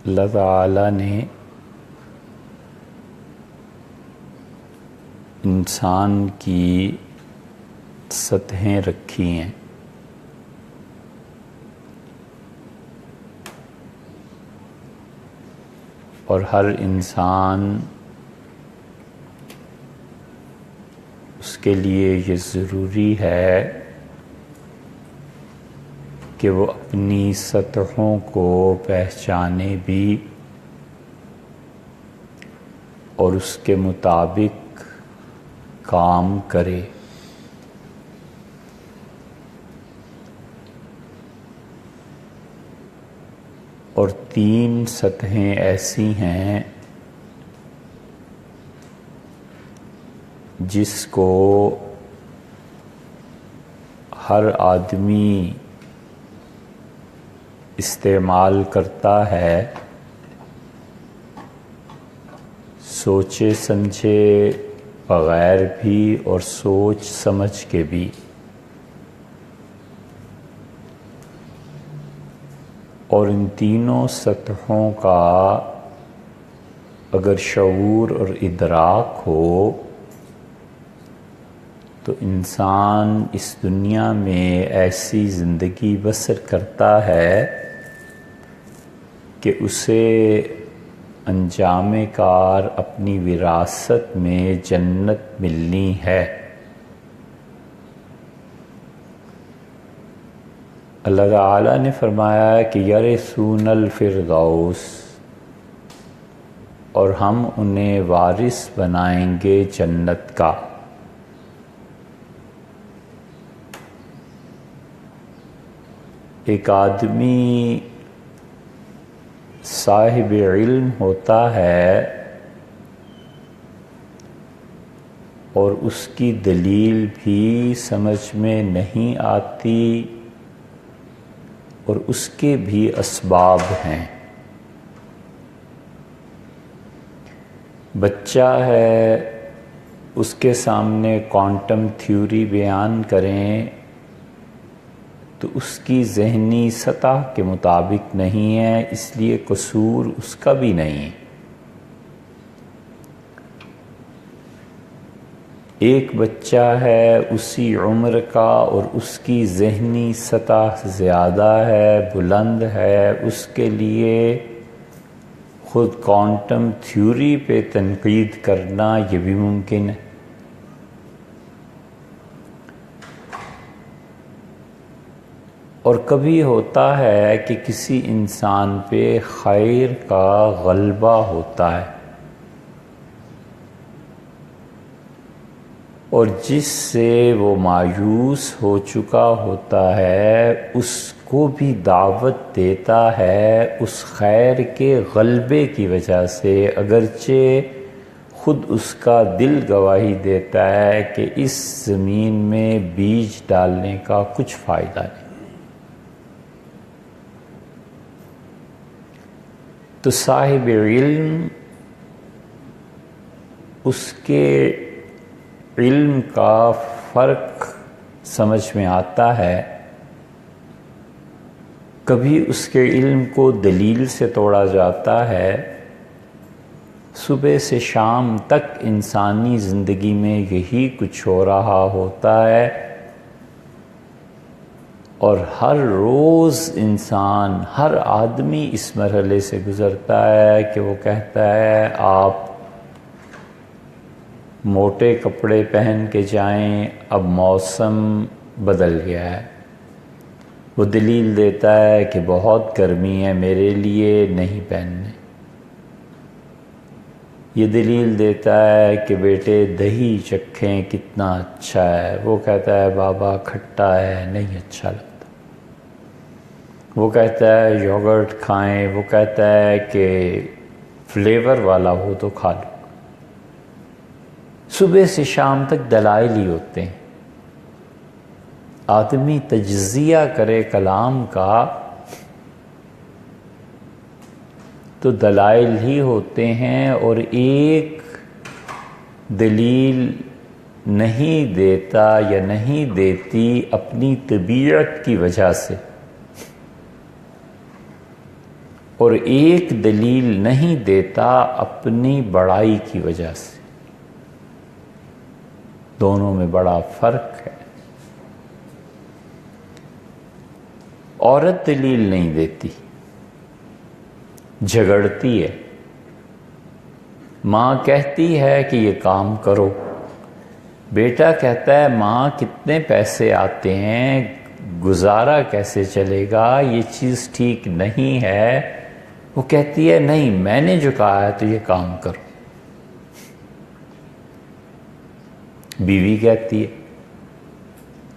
اللہ تعالیٰ نے انسان کی سطحیں رکھی ہیں، اور ہر انسان اس کے لیے یہ ضروری ہے کہ وہ اپنی سطحوں کو پہچانے بھی اور اس کے مطابق کام کرے۔ اور 3 سطحیں ایسی ہیں جس کو ہر آدمی استعمال کرتا ہے، سوچے سمجھے بغیر بھی اور سوچ سمجھ کے بھی۔ اور ان تینوں سطحوں کا اگر شعور اور ادراک ہو تو انسان اس دنیا میں ایسی زندگی بسر کرتا ہے کہ اسے انجام کار اپنی وراثت میں جنت ملنی ہے۔ اللہ تعالیٰ نے فرمایا کہ یرثون الفردوس، اور ہم انہیں وارث بنائیں گے جنت کا۔ ایک آدمی صاحب علم ہوتا ہے اور اس کی دلیل بھی سمجھ میں نہیں آتی اور اس کے بھی اسباب ہیں۔ بچہ ہے، اس کے سامنے کوانٹم تھیوری بیان کریں تو اس کی ذہنی سطح کے مطابق نہیں ہے، اس لیے قصور اس کا بھی نہیں ہے۔ ایک بچہ ہے اسی عمر کا اور اس کی ذہنی سطح زیادہ ہے، بلند ہے، اس کے لیے خود کوانٹم تھیوری پہ تنقید کرنا یہ بھی ممکن ہے۔ اور کبھی ہوتا ہے کہ کسی انسان پہ خیر کا غلبہ ہوتا ہے، اور جس سے وہ مایوس ہو چکا ہوتا ہے اس کو بھی دعوت دیتا ہے اس خیر کے غلبے کی وجہ سے، اگرچہ خود اس کا دل گواہی دیتا ہے کہ اس زمین میں بیج ڈالنے کا کچھ فائدہ نہیں۔ تو صاحب علم اس کے علم کا فرق سمجھ میں آتا ہے، کبھی اس کے علم کو دلیل سے توڑا جاتا ہے۔ صبح سے شام تک انسانی زندگی میں یہی کچھ ہو رہا ہوتا ہے، اور ہر روز انسان، ہر آدمی اس مرحلے سے گزرتا ہے کہ وہ کہتا ہے آپ موٹے کپڑے پہن کے جائیں، اب موسم بدل گیا ہے۔ وہ دلیل دیتا ہے کہ بہت گرمی ہے، میرے لیے نہیں پہننے۔ یہ دلیل دیتا ہے کہ بیٹے دہی چکھیں کتنا اچھا ہے، وہ کہتا ہے بابا کھٹا ہے، نہیں اچھا لگتا۔ وہ کہتا ہے یوگرٹ کھائیں، وہ کہتا ہے کہ فلیور والا ہو تو کھا لو۔ صبح سے شام تک دلائل ہی ہوتے ہیں۔ آدمی تجزیہ کرے کلام کا تو دلائل ہی ہوتے ہیں، اور ایک دلیل نہیں دیتا یا نہیں دیتی اپنی طبیعت کی وجہ سے، اور ایک دلیل نہیں دیتا اپنی بڑائی کی وجہ سے. دونوں میں بڑا فرق ہے. عورت دلیل نہیں دیتی، جھگڑتی ہے. ماں کہتی ہے کہ یہ کام کرو، بیٹا کہتا ہے ماں کتنے پیسے آتے ہیں، گزارا کیسے چلے گا، یہ چیز ٹھیک نہیں ہے. وہ کہتی ہے نہیں، میں نے جو کہا ہے تو یہ کام کرو. بیوی کہتی ہے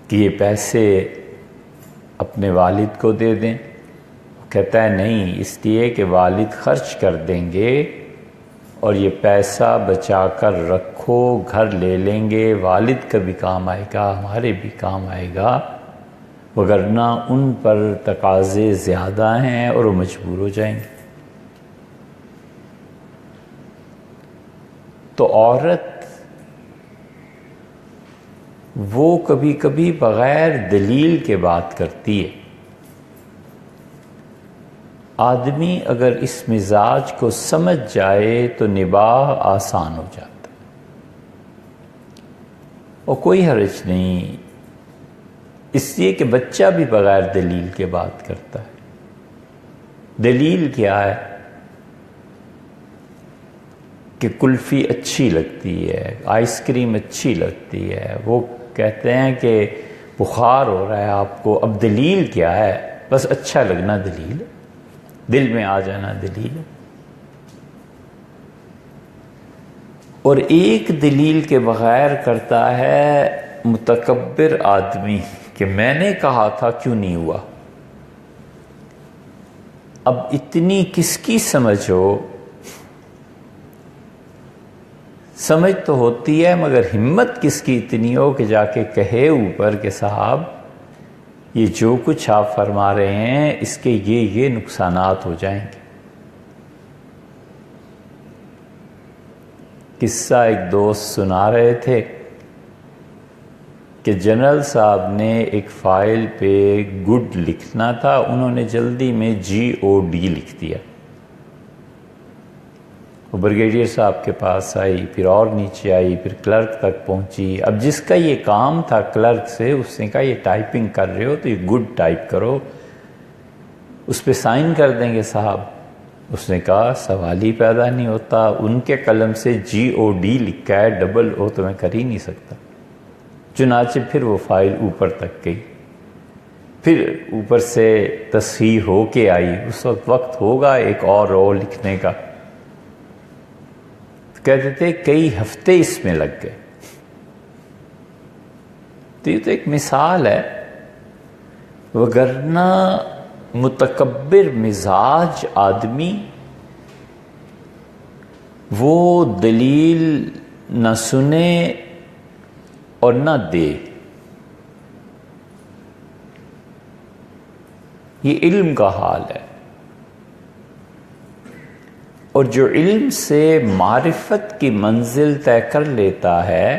کہ یہ پیسے اپنے والد کو دے دیں. وہ کہتا ہے نہیں، اس لیے کہ والد خرچ کر دیں گے اور یہ پیسہ بچا کر رکھو، گھر لے لیں گے، والد کا بھی کام آئے گا، ہمارے بھی کام آئے گا، وگرنہ ان پر تقاضے زیادہ ہیں اور وہ مجبور ہو جائیں گے. تو عورت وہ کبھی کبھی بغیر دلیل کے بات کرتی ہے. آدمی اگر اس مزاج کو سمجھ جائے تو نباہ آسان ہو جاتا ہے، اور کوئی حرج نہیں، اس لیے کہ بچہ بھی بغیر دلیل کے بات کرتا ہے. دلیل کیا ہے؟ کہ کلفی اچھی لگتی ہے، آئس کریم اچھی لگتی ہے. وہ کہتے ہیں کہ بخار ہو رہا ہے آپ کو، اب دلیل کیا ہے؟ بس اچھا لگنا دلیل ہے، دل میں آ جانا دلیل ہے. اور ایک دلیل کے بغیر کرتا ہے متکبر آدمی کہ میں نے کہا تھا کیوں نہیں ہوا. اب اتنی کس کی سمجھ ہو؟ سمجھ تو ہوتی ہے مگر ہمت کس کی اتنی ہو کہ جا کے کہے اوپر کہ صاحب یہ جو کچھ آپ فرما رہے ہیں اس کے یہ نقصانات ہو جائیں گے. قصہ ایک دوست سنا رہے تھے کہ جنرل صاحب نے ایک فائل پہ گڈ لکھنا تھا، انہوں نے جلدی میں GOD لکھ دیا. وہ بریگیڈیئر صاحب کے پاس آئی، پھر اور نیچے آئی، پھر کلرک تک پہنچی. اب جس کا یہ کام تھا کلرک سے، اس نے کہا یہ ٹائپنگ کر رہے ہو تو یہ گڈ ٹائپ کرو، اس پہ سائن کر دیں گے صاحب. اس نے کہا سوال ہی پیدا نہیں ہوتا، ان کے قلم سے GOD لکھا ہے، ڈبل O تو میں کر ہی نہیں سکتا. چنانچہ پھر وہ فائل اوپر تک گئی، پھر اوپر سے تصحیح ہو کے آئی. اس وقت ہوگا ایک اور O لکھنے کا. کہتے تھے کئی ہفتے اس میں لگ گئے. تو یہ تو ایک مثال ہے، وگرنہ متکبر مزاج آدمی وہ دلیل نہ سنے اور نہ دے. یہ علم کا حال ہے. اور جو علم سے معرفت کی منزل طے کر لیتا ہے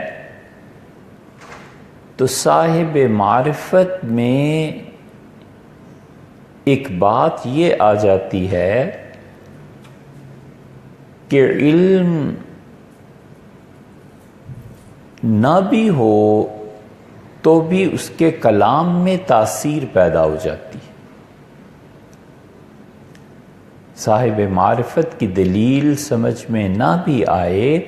تو صاحب معرفت میں ایک بات یہ آ جاتی ہے کہ علم نہ بھی ہو تو بھی اس کے کلام میں تاثیر پیدا ہو جاتی ہے. صاحب معرفت کی دلیل سمجھ میں نہ بھی آئے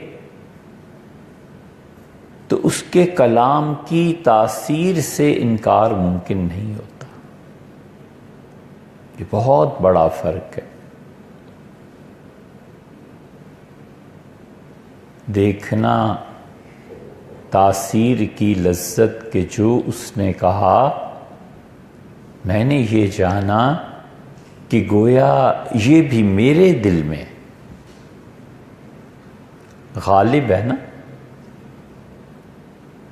تو اس کے کلام کی تاثیر سے انکار ممکن نہیں ہوتا. یہ بہت بڑا فرق ہے. دیکھنا تاثیر کی لذت کہ جو اس نے کہا میں نے یہ جانا کہ گویا یہ بھی میرے دل میں غالب ہے نا.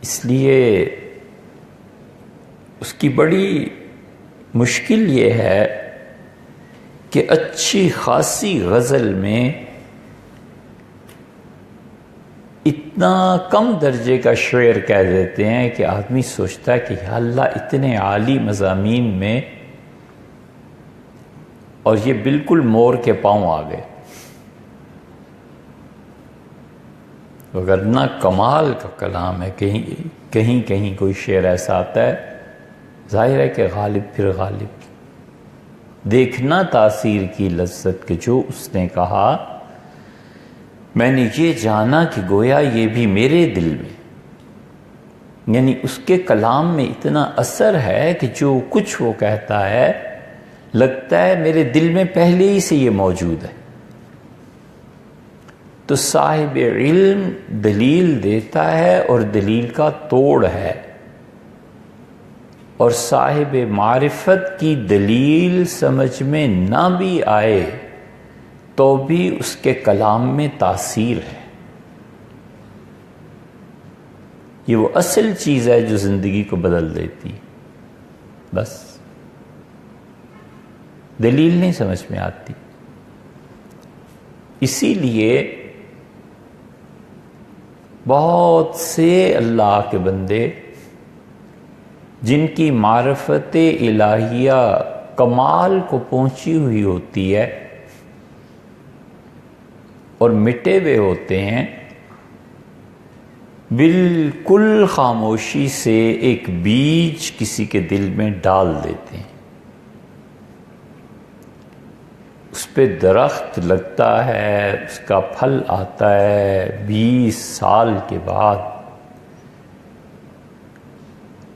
اس لیے اس کی بڑی مشکل یہ ہے کہ اچھی خاصی غزل میں اتنا کم درجے کا شعر کہہ دیتے ہیں کہ آدمی سوچتا ہے کہ یا اللہ اتنے عالی مضامین میں اور یہ بالکل مور کے پاؤں آ گئے، وگرنہ کمال کا کلام ہے۔ کہیں کہیں کوئی شعر ایسا آتا ہے، ظاہر ہے کہ غالب پھر غالب، دیکھنا تاثیر کی لذت کے جو اس نے کہا، میں نے یہ جانا کہ گویا یہ بھی میرے دل میں، یعنی اس کے کلام میں اتنا اثر ہے کہ جو کچھ وہ کہتا ہے لگتا ہے میرے دل میں پہلے ہی سے یہ موجود ہے۔ تو صاحب علم دلیل دیتا ہے اور دلیل کا توڑ ہے، اور صاحب معرفت کی دلیل سمجھ میں نہ بھی آئے تو بھی اس کے کلام میں تاثیر ہے۔ یہ وہ اصل چیز ہے جو زندگی کو بدل دیتی، بس دلیل نہیں سمجھ میں آتی۔ اسی لیے بہت سے اللہ کے بندے جن کی معرفت الہیہ کمال کو پہنچی ہوئی ہوتی ہے اور مٹے ہوئے ہوتے ہیں، بالکل خاموشی سے ایک بیج کسی کے دل میں ڈال دیتے ہیں، اس پہ درخت لگتا ہے، اس کا پھل آتا ہے 20 سال کے بعد،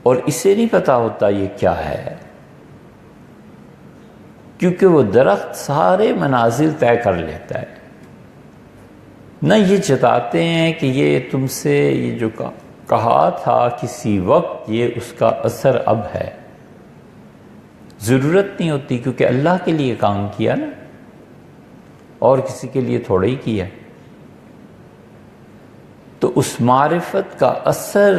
اور اسے نہیں پتا ہوتا یہ کیا ہے، کیونکہ وہ درخت سارے منازل طے کر لیتا ہے۔ نہ یہ جتاتے ہیں کہ یہ تم سے یہ جو کہا تھا کسی وقت، یہ اس کا اثر اب ہے، ضرورت نہیں ہوتی، کیونکہ اللہ کے لیے کام کیا نا، اور کسی کے لیے تھوڑا ہی کیا۔ تو اس معرفت کا اثر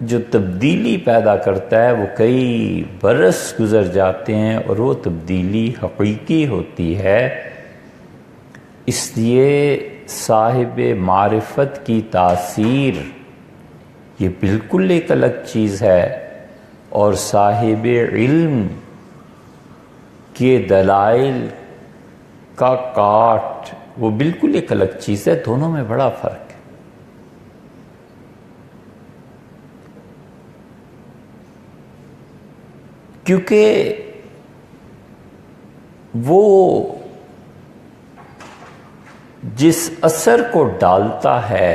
جو تبدیلی پیدا کرتا ہے وہ کئی برس گزر جاتے ہیں اور وہ تبدیلی حقیقی ہوتی ہے۔ اس لیے صاحب معرفت کی تاثیر یہ بالکل ایک الگ چیز ہے، اور صاحب علم کے دلائل کا کاٹ وہ بالکل ایک الگ چیز ہے، دونوں میں بڑا فرق ہے۔ کیونکہ وہ جس اثر کو ڈالتا ہے،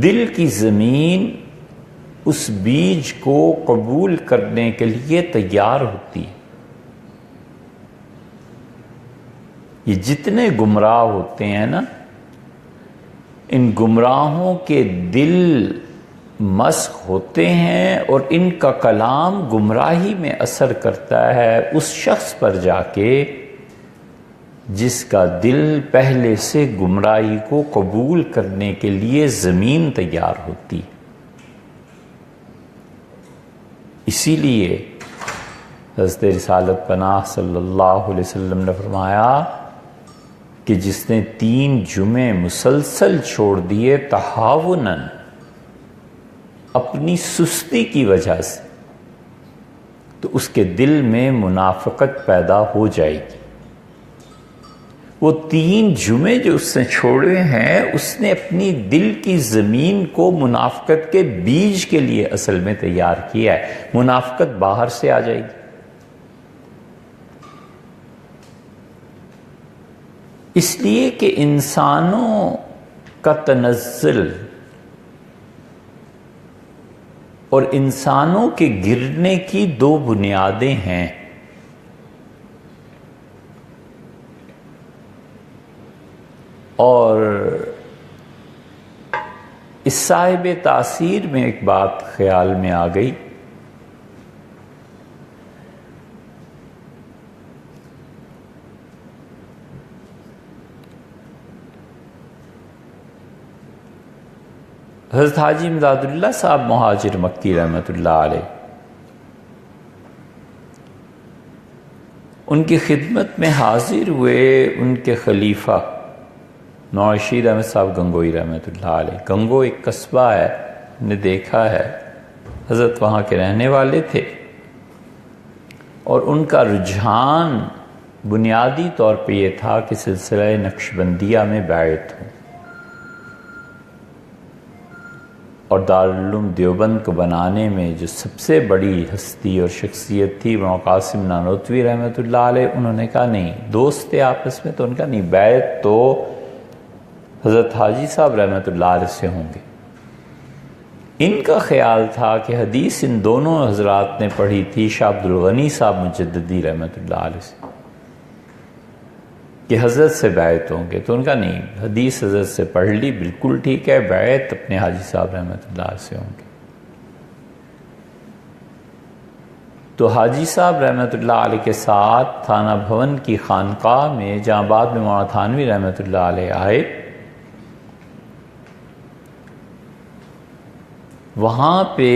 دل کی زمین اس بیج کو قبول کرنے کے لیے تیار ہوتی ہے۔ یہ جتنے گمراہ ہوتے ہیں نا، ان گمراہوں کے دل مسخ ہوتے ہیں اور ان کا کلام گمراہی میں اثر کرتا ہے اس شخص پر جا کے جس کا دل پہلے سے گمراہی کو قبول کرنے کے لیے زمین تیار ہوتی۔ اسی لیے حضرت رسالت پناہ صلی اللہ علیہ وسلم نے فرمایا کہ جس نے 3 جمعے مسلسل چھوڑ دیے تہاوناً، اپنی سستی کی وجہ سے، تو اس کے دل میں منافقت پیدا ہو جائے گی۔ وہ 3 جمعے جو اس نے چھوڑے ہیں، اس نے اپنی دل کی زمین کو منافقت کے بیج کے لیے اصل میں تیار کیا ہے۔ منافقت باہر سے آ جائے گی۔ اس لیے کہ انسانوں کا تنزل اور انسانوں کے گرنے کی 2 بنیادیں ہیں۔ اور اس صاحب تاثیر میں ایک بات خیال میں آ گئی، حضرت حاجی امداد اللہ صاحب مہاجر مکی رحمۃ اللہ علیہ، ان کی خدمت میں حاضر ہوئے ان کے خلیفہ نوشید احمد صاحب گنگوئی رحمۃ اللہ علیہ۔ گنگو ایک قصبہ ہے، نے دیکھا ہے، حضرت وہاں کے رہنے والے تھے، اور ان کا رجحان بنیادی طور پہ یہ تھا کہ سلسلہ نقشبندیہ میں بیعت ہوں، اور دارالعلوم دیوبند کو بنانے میں جو سب سے بڑی ہستی اور شخصیت تھی مولانا قاسم نانوتوی رحمۃ اللہ علیہ، انہوں نے کہا نہیں، دوست تھے آپس میں، تو ان کا نہیں، بیعت تو حضرت حاجی صاحب رحمۃ اللہ علیہ سے ہوں گے۔ ان کا خیال تھا کہ حدیث ان دونوں حضرات نے پڑھی تھی شاہ عبد الغنی صاحب مجددی رحمۃ اللہ علیہ سے، کہ حضرت سے بیعت ہوں گے، تو ان کا نہیں، حدیث حضرت سے پڑھ لی، بالکل ٹھیک ہے، بیعت اپنے حاجی صاحب رحمۃ اللہ سے ہوں گے۔ تو حاجی صاحب رحمۃ اللہ علیہ کے ساتھ تھانہ بھون کی خانقاہ میں، جہاں بعد میں مولانا تھانوی رحمۃ اللہ علیہ آئے، وہاں پہ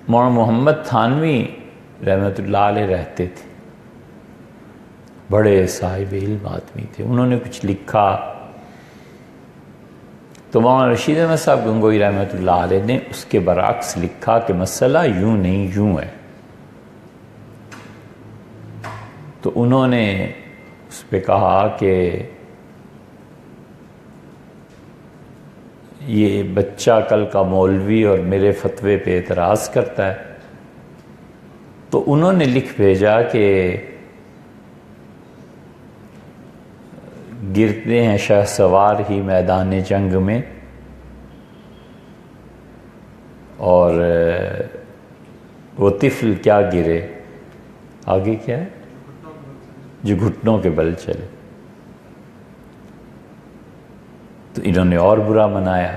مولانا محمد تھانوی رحمۃ اللہ علیہ رہتے تھے، بڑے صاحب علم آدمی تھے، انہوں نے کچھ لکھا تو مولانا رشید احمد صاحب گنگوئی رحمۃ اللہ علیہ نے اس کے برعکس لکھا کہ مسئلہ یوں نہیں یوں ہے، تو انہوں نے اس پہ کہا کہ یہ بچہ کل کا مولوی اور میرے فتوے پہ اعتراض کرتا ہے، تو انہوں نے لکھ بھیجا کہ گرتے ہیں شہ سوار ہی میدان جنگ میں، اور وہ طفل کیا گرے، آگے کیا ہے، جو گھٹنوں کے بل چلے۔ تو انہوں نے اور برا منایا،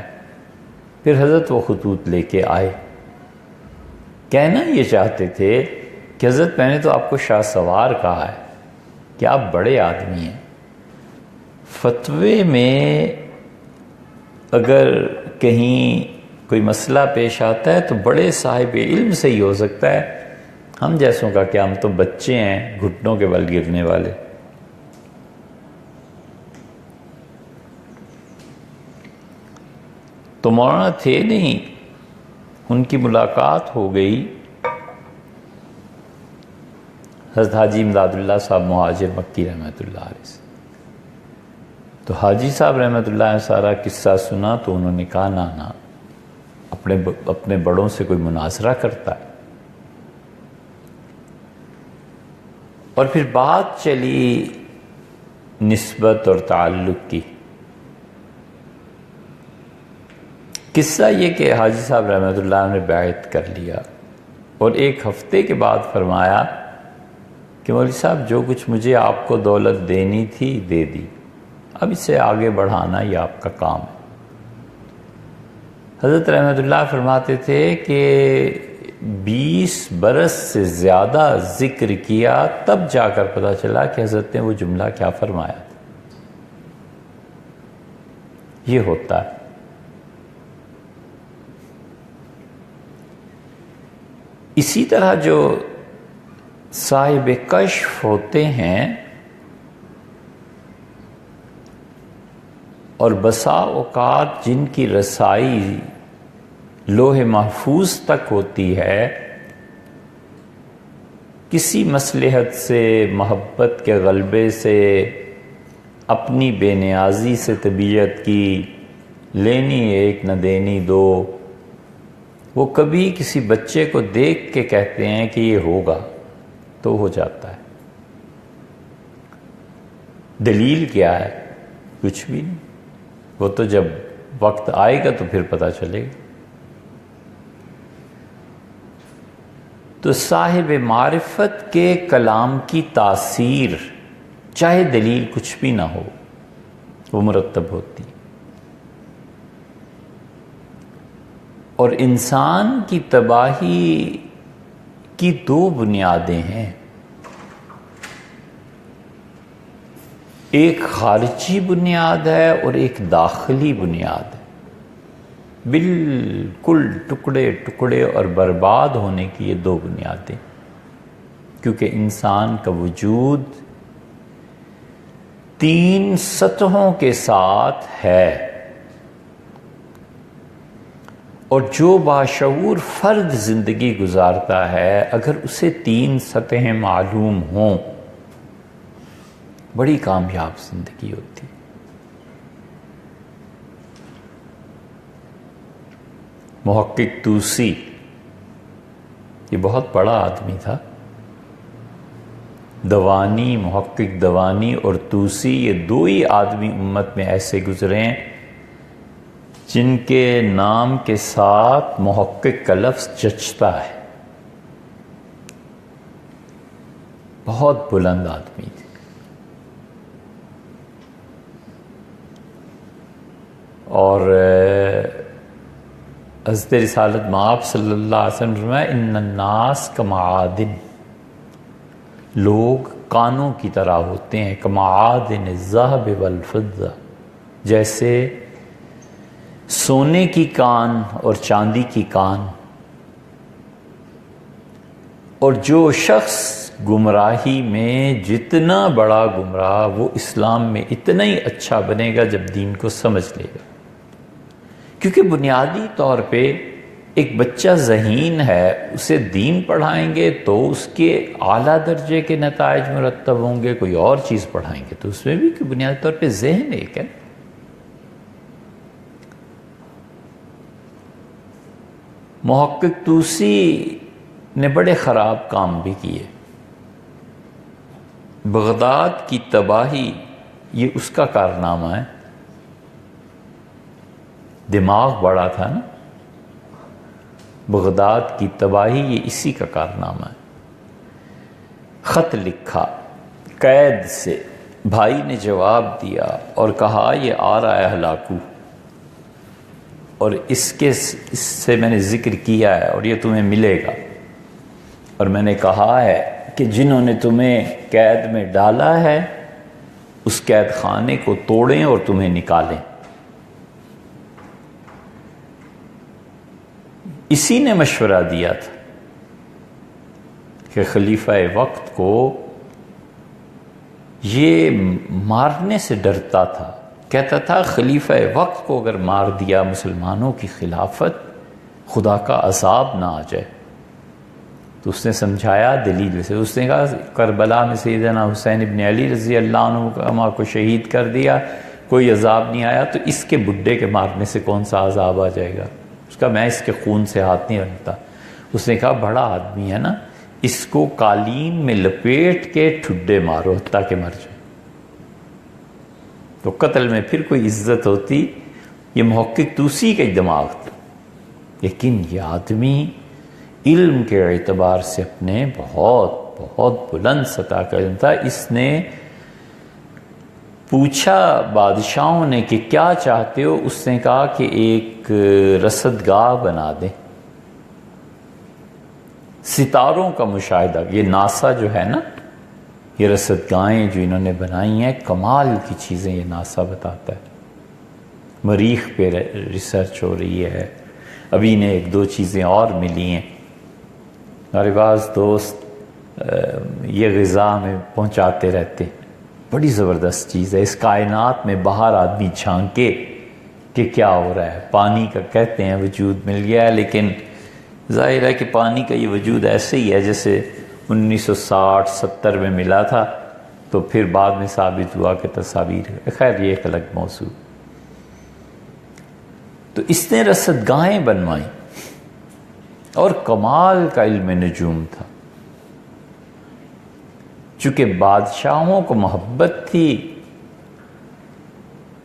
پھر حضرت وہ خطوط لے کے آئے، کہنا یہ چاہتے تھے کہ حضرت میں نے تو آپ کو شاہ سوار کہا ہے کہ آپ بڑے آدمی ہیں، فتوے میں اگر کہیں کوئی مسئلہ پیش آتا ہے تو بڑے صاحب علم سے ہی ہو سکتا ہے، ہم جیسوں کا کیا، ہم تو بچے ہیں گھٹنوں کے بل گرنے والے۔ تو مولانا تھے نہیں، ان کی ملاقات ہو گئی حضرت حاجی امداد اللہ صاحب مہاجر مکی رحمۃ اللہ علیہ سے۔ تو حاجی صاحب رحمۃ اللہ علیہ سارا قصہ سنا تو انہوں نے کہا نا اپنے بڑوں سے کوئی مناظرہ کرتا ہے، اور پھر بات چلی نسبت اور تعلق کی۔ قصہ یہ کہ حاجی صاحب رحمۃ اللہ نے بیعت کر لیا، اور ایک ہفتے کے بعد فرمایا کہ مولوی صاحب جو کچھ مجھے آپ کو دولت دینی تھی دے دی، اب اسے آگے بڑھانا یہ آپ کا کام ہے۔ حضرت رحمۃ اللہ فرماتے تھے کہ 20 برس سے زیادہ ذکر کیا، تب جا کر پتہ چلا کہ حضرت نے وہ جملہ کیا فرمایا تھا۔ یہ ہوتا ہے۔ اسی طرح جو صاحب کشف ہوتے ہیں، اور بسا اوقات جن کی رسائی لوح محفوظ تک ہوتی ہے، کسی مصلحت سے، محبت کے غلبے سے، اپنی بے نیازی سے طبیعت کی، لینی ایک نہ دینی دو، وہ کبھی کسی بچے کو دیکھ کے کہتے ہیں کہ یہ ہوگا تو ہو جاتا ہے۔ دلیل کیا ہے؟ کچھ بھی نہیں، وہ تو جب وقت آئے گا تو پھر پتہ چلے گا۔ تو صاحب معرفت کے کلام کی تاثیر چاہے دلیل کچھ بھی نہ ہو وہ مرتب ہوتی، اور انسان کی تباہی کی 2 بنیادیں ہیں، ایک خارجی بنیاد ہے اور ایک داخلی بنیاد ہے، بالکل ٹکڑے ٹکڑے اور برباد ہونے کی یہ 2 بنیادیں، کیونکہ انسان کا وجود 3 سطحوں کے ساتھ ہے۔ اور جو باشعور فرد زندگی گزارتا ہے اگر اسے 3 سطحیں معلوم ہوں بڑی کامیاب زندگی ہوتی. محقق طوسی یہ بہت بڑا آدمی تھا. دوانی، محقق دوانی اور طوسی یہ 2 ہی آدمی امت میں ایسے گزرے ہیں جن کے نام کے ساتھ محقق کا لفظ جچتا ہے. بہت بلند آدمی تھے. اور حضرت رسالت مآب صلی اللہ علیہ وسلم نے فرمایا ان الناس کمعادن، لوگ کانوں کی طرح ہوتے ہیں، کمعادن الذهب والفضة، جیسے سونے کی کان اور چاندی کی کان. اور جو شخص گمراہی میں جتنا بڑا گمراہ وہ اسلام میں اتنا ہی اچھا بنے گا جب دین کو سمجھ لے گا. کیونکہ بنیادی طور پہ ایک بچہ ذہین ہے، اسے دین پڑھائیں گے تو اس کے اعلیٰ درجے کے نتائج مرتب ہوں گے. کوئی اور چیز پڑھائیں گے تو اس میں بھی بنیادی طور پہ ذہن ایک ہے. محقق طوسی نے بڑے خراب کام بھی کیے. بغداد کی تباہی یہ اس کا کارنامہ ہے. دماغ بڑا تھا نا. بغداد کی تباہی یہ اسی کا کارنامہ ہے. خط لکھا قید سے، بھائی نے جواب دیا اور کہا یہ آ رہا ہے ہلاکو، اور اس سے میں نے ذکر کیا ہے اور یہ تمہیں ملے گا. اور میں نے کہا ہے کہ جنہوں نے تمہیں قید میں ڈالا ہے اس قید خانے کو توڑیں اور تمہیں نکالیں. اسی نے مشورہ دیا تھا کہ خلیفہ وقت کو یہ مارنے سے ڈرتا تھا. کہتا تھا خلیفہ وقت کو اگر مار دیا مسلمانوں کی خلافت خدا کا عذاب نہ آ جائے. تو اس نے سمجھایا دلیل سے. اس نے کہا کربلا میں سیدنا حسین ابن علی رضی اللہ عنہ کو شہید کر دیا، کوئی عذاب نہیں آیا، تو اس کے بڈھے کے مارنے سے کون سا عذاب آ جائے گا؟ اس کا میں اس کے خون سے ہاتھ نہیں رکھتا. اس نے کہا بڑا آدمی ہے نا، اس کو قالین میں لپیٹ کے ٹھڈے مارو تاکہ مر جائے. تو قتل میں پھر کوئی عزت ہوتی. یہ محقق طوسی کا دماغ تھا، لیکن یہ آدمی علم کے اعتبار سے اپنے بہت بہت بلند سطح کا علم تھا. اس نے پوچھا بادشاہوں نے کہ کیا چاہتے ہو؟ اس نے کہا کہ ایک رصدگاہ بنا دیں، ستاروں کا مشاہدہ. یہ ناسا جو ہے نا، یہ رصدگاہیں جو انہوں نے بنائی ہیں کمال کی چیزیں یہ ناسا بتاتا ہے. مریخ پہ ریسرچ ہو رہی ہے. ابھی نے 1-2 چیزیں اور ملی ہیں. ہمارے بعض دوست یہ غذا میں پہنچاتے رہتے ہیں. بڑی زبردست چیز ہے. اس کائنات میں باہر آدمی جھانکے کہ کیا ہو رہا ہے. پانی کا کہتے ہیں وجود مل گیا ہے، لیکن ظاہر ہے کہ پانی کا یہ وجود ایسے ہی ہے جیسے 1960-70 میں ملا تھا، تو پھر بعد میں ثابت ہوا کہ تصاویر. خیر یہ ایک الگ موضوع. تو اس نے رصدگاہیں بنوائیں اور کمال کا علم نجوم تھا. چونکہ بادشاہوں کو محبت تھی،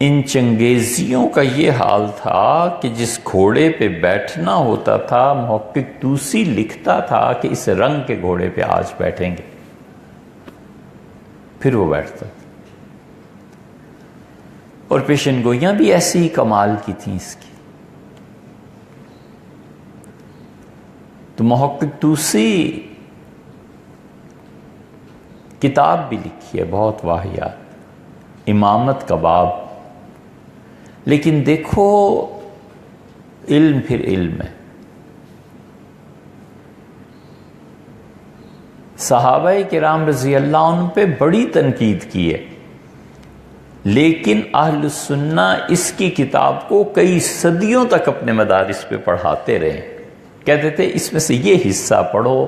ان چنگیزیوں کا یہ حال تھا کہ جس گھوڑے پہ بیٹھنا ہوتا تھا محقق طوسی لکھتا تھا کہ اس رنگ کے گھوڑے پہ آج بیٹھیں گے، پھر وہ بیٹھتا تھا. اور پیشن گوئیاں بھی ایسی ہی کمال کی تھیں اس کی. تو محقق طوسی کتاب بھی لکھی ہے بہت واہیات، امامت کا باب. لیکن دیکھو علم پھر علم ہے. صحابہ کرام رضی اللہ عنہ پہ بڑی تنقید کی ہے. لیکن اہل السنہ اس کی کتاب کو کئی صدیوں تک اپنے مدارس پہ پڑھاتے رہے، کہتے تھے اس میں سے یہ حصہ پڑھو،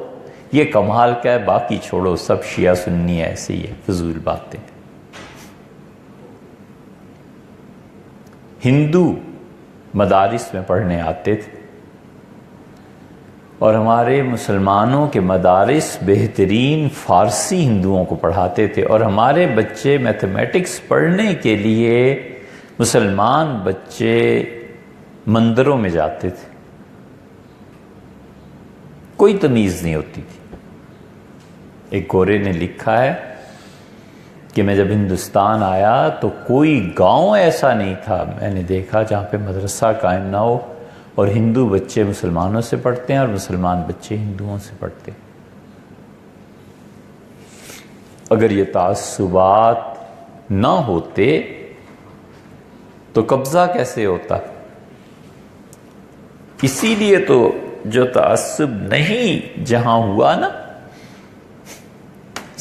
یہ کمال کا ہے، باقی چھوڑو، سب شیعہ سنی ایسے ہی ہے، فضول باتیں۔ ہندو مدارس میں پڑھنے آتے تھے، اور ہمارے مسلمانوں کے مدارس بہترین فارسی ہندوؤں کو پڑھاتے تھے، اور ہمارے بچے میتھمیٹکس پڑھنے کے لیے مسلمان بچے مندروں میں جاتے تھے، کوئی تمیز نہیں ہوتی تھی۔ ایک گورے نے لکھا ہے کہ میں جب ہندوستان آیا تو کوئی گاؤں ایسا نہیں تھا میں نے دیکھا جہاں پہ مدرسہ قائم نہ ہو، اور ہندو بچے مسلمانوں سے پڑھتے ہیں اور مسلمان بچے ہندوؤں سے پڑھتے ہیں۔ اگر یہ تعصبات نہ ہوتے تو قبضہ کیسے ہوتا؟ اسی لیے تو جو تعصب نہیں جہاں ہوا نا،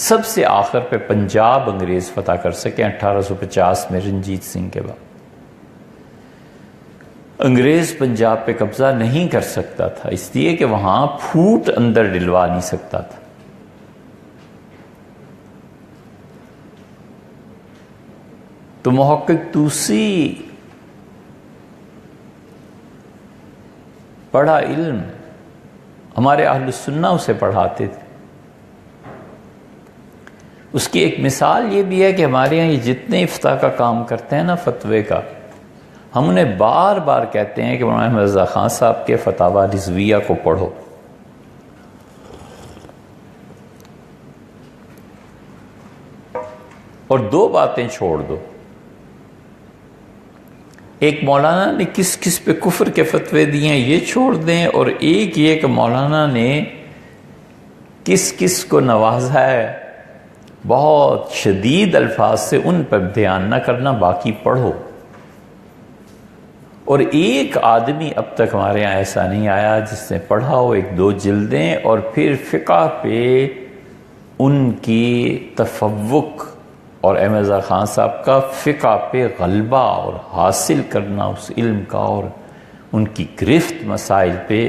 سب سے آخر پہ پنجاب انگریز فتح کر سکے 1850 میں رنجیت سنگھ کے بعد۔ انگریز پنجاب پہ قبضہ نہیں کر سکتا تھا، اس لیے کہ وہاں پھوٹ اندر ڈلوا نہیں سکتا تھا۔ تو محقق طوسی پڑھا علم، ہمارے اہل السنہ اسے پڑھاتے تھے۔ اس کی ایک مثال یہ بھی ہے کہ ہمارے یہاں یہ جتنے افتاء کا کام کرتے ہیں نا، فتوے کا، ہم انہیں بار بار کہتے ہیں کہ مولانا احمد رضا خان صاحب کے فتاوی رضویہ کو پڑھو، اور دو باتیں چھوڑ دو، ایک مولانا نے کس کس پہ کفر کے فتوے دیے ہیں یہ چھوڑ دیں، اور ایک یہ کہ مولانا نے کس کس کو نوازا ہے بہت شدید الفاظ سے، ان پر دھیان نہ کرنا، باقی پڑھو۔ اور ایک آدمی اب تک ہمارے یہاں ایسا نہیں آیا جس نے پڑھا ہو 1-2 جلدیں اور پھر فقہ پہ ان کی تفوق، اور احمد رضا خان صاحب کا فقہ پہ غلبہ اور حاصل کرنا اس علم کا، اور ان کی گرفت مسائل پہ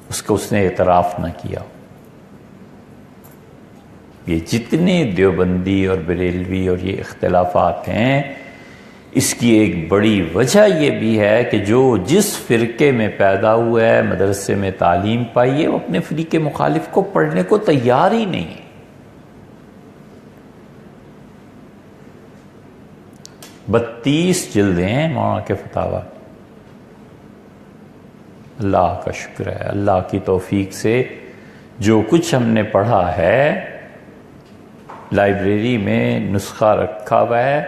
اس نے اعتراف نہ کیا۔ یہ جتنے دیوبندی اور بریلوی اور یہ اختلافات ہیں، اس کی ایک بڑی وجہ یہ بھی ہے کہ جو جس فرقے میں پیدا ہوا ہے، مدرسے میں تعلیم پائی ہے، وہ اپنے فرقے مخالف کو پڑھنے کو تیار ہی نہیں ہے۔ 32 جلدیں ہیں مولانا کے فتاوی۔ اللہ کا شکر ہے، اللہ کی توفیق سے جو کچھ ہم نے پڑھا ہے، لائبریری میں نسخہ رکھا ہوا ہے،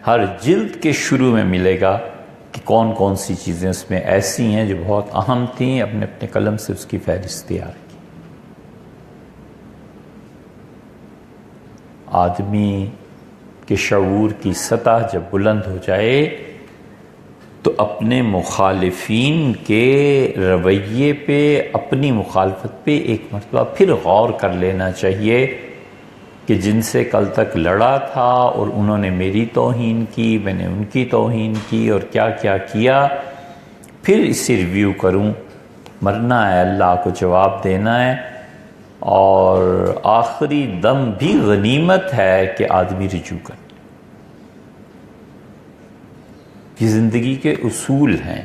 ہر جلد کے شروع میں ملے گا کہ کون کون سی چیزیں اس میں ایسی ہیں جو بہت اہم تھیں، اپنے اپنے قلم سے اس کی فہرست تیار کی۔ آدمی کے شعور کی سطح جب بلند ہو جائے تو اپنے مخالفین کے رویے پہ، اپنی مخالفت پہ ایک مرتبہ پھر غور کر لینا چاہیے کہ جن سے کل تک لڑا تھا اور انہوں نے میری توہین کی، میں نے ان کی توہین کی، اور کیا کیا کیا، پھر اس سے ریویو کروں۔ مرنا ہے، اللہ کو جواب دینا ہے، اور آخری دم بھی غنیمت ہے کہ آدمی رجوع کرے۔ یہ زندگی کے اصول ہیں،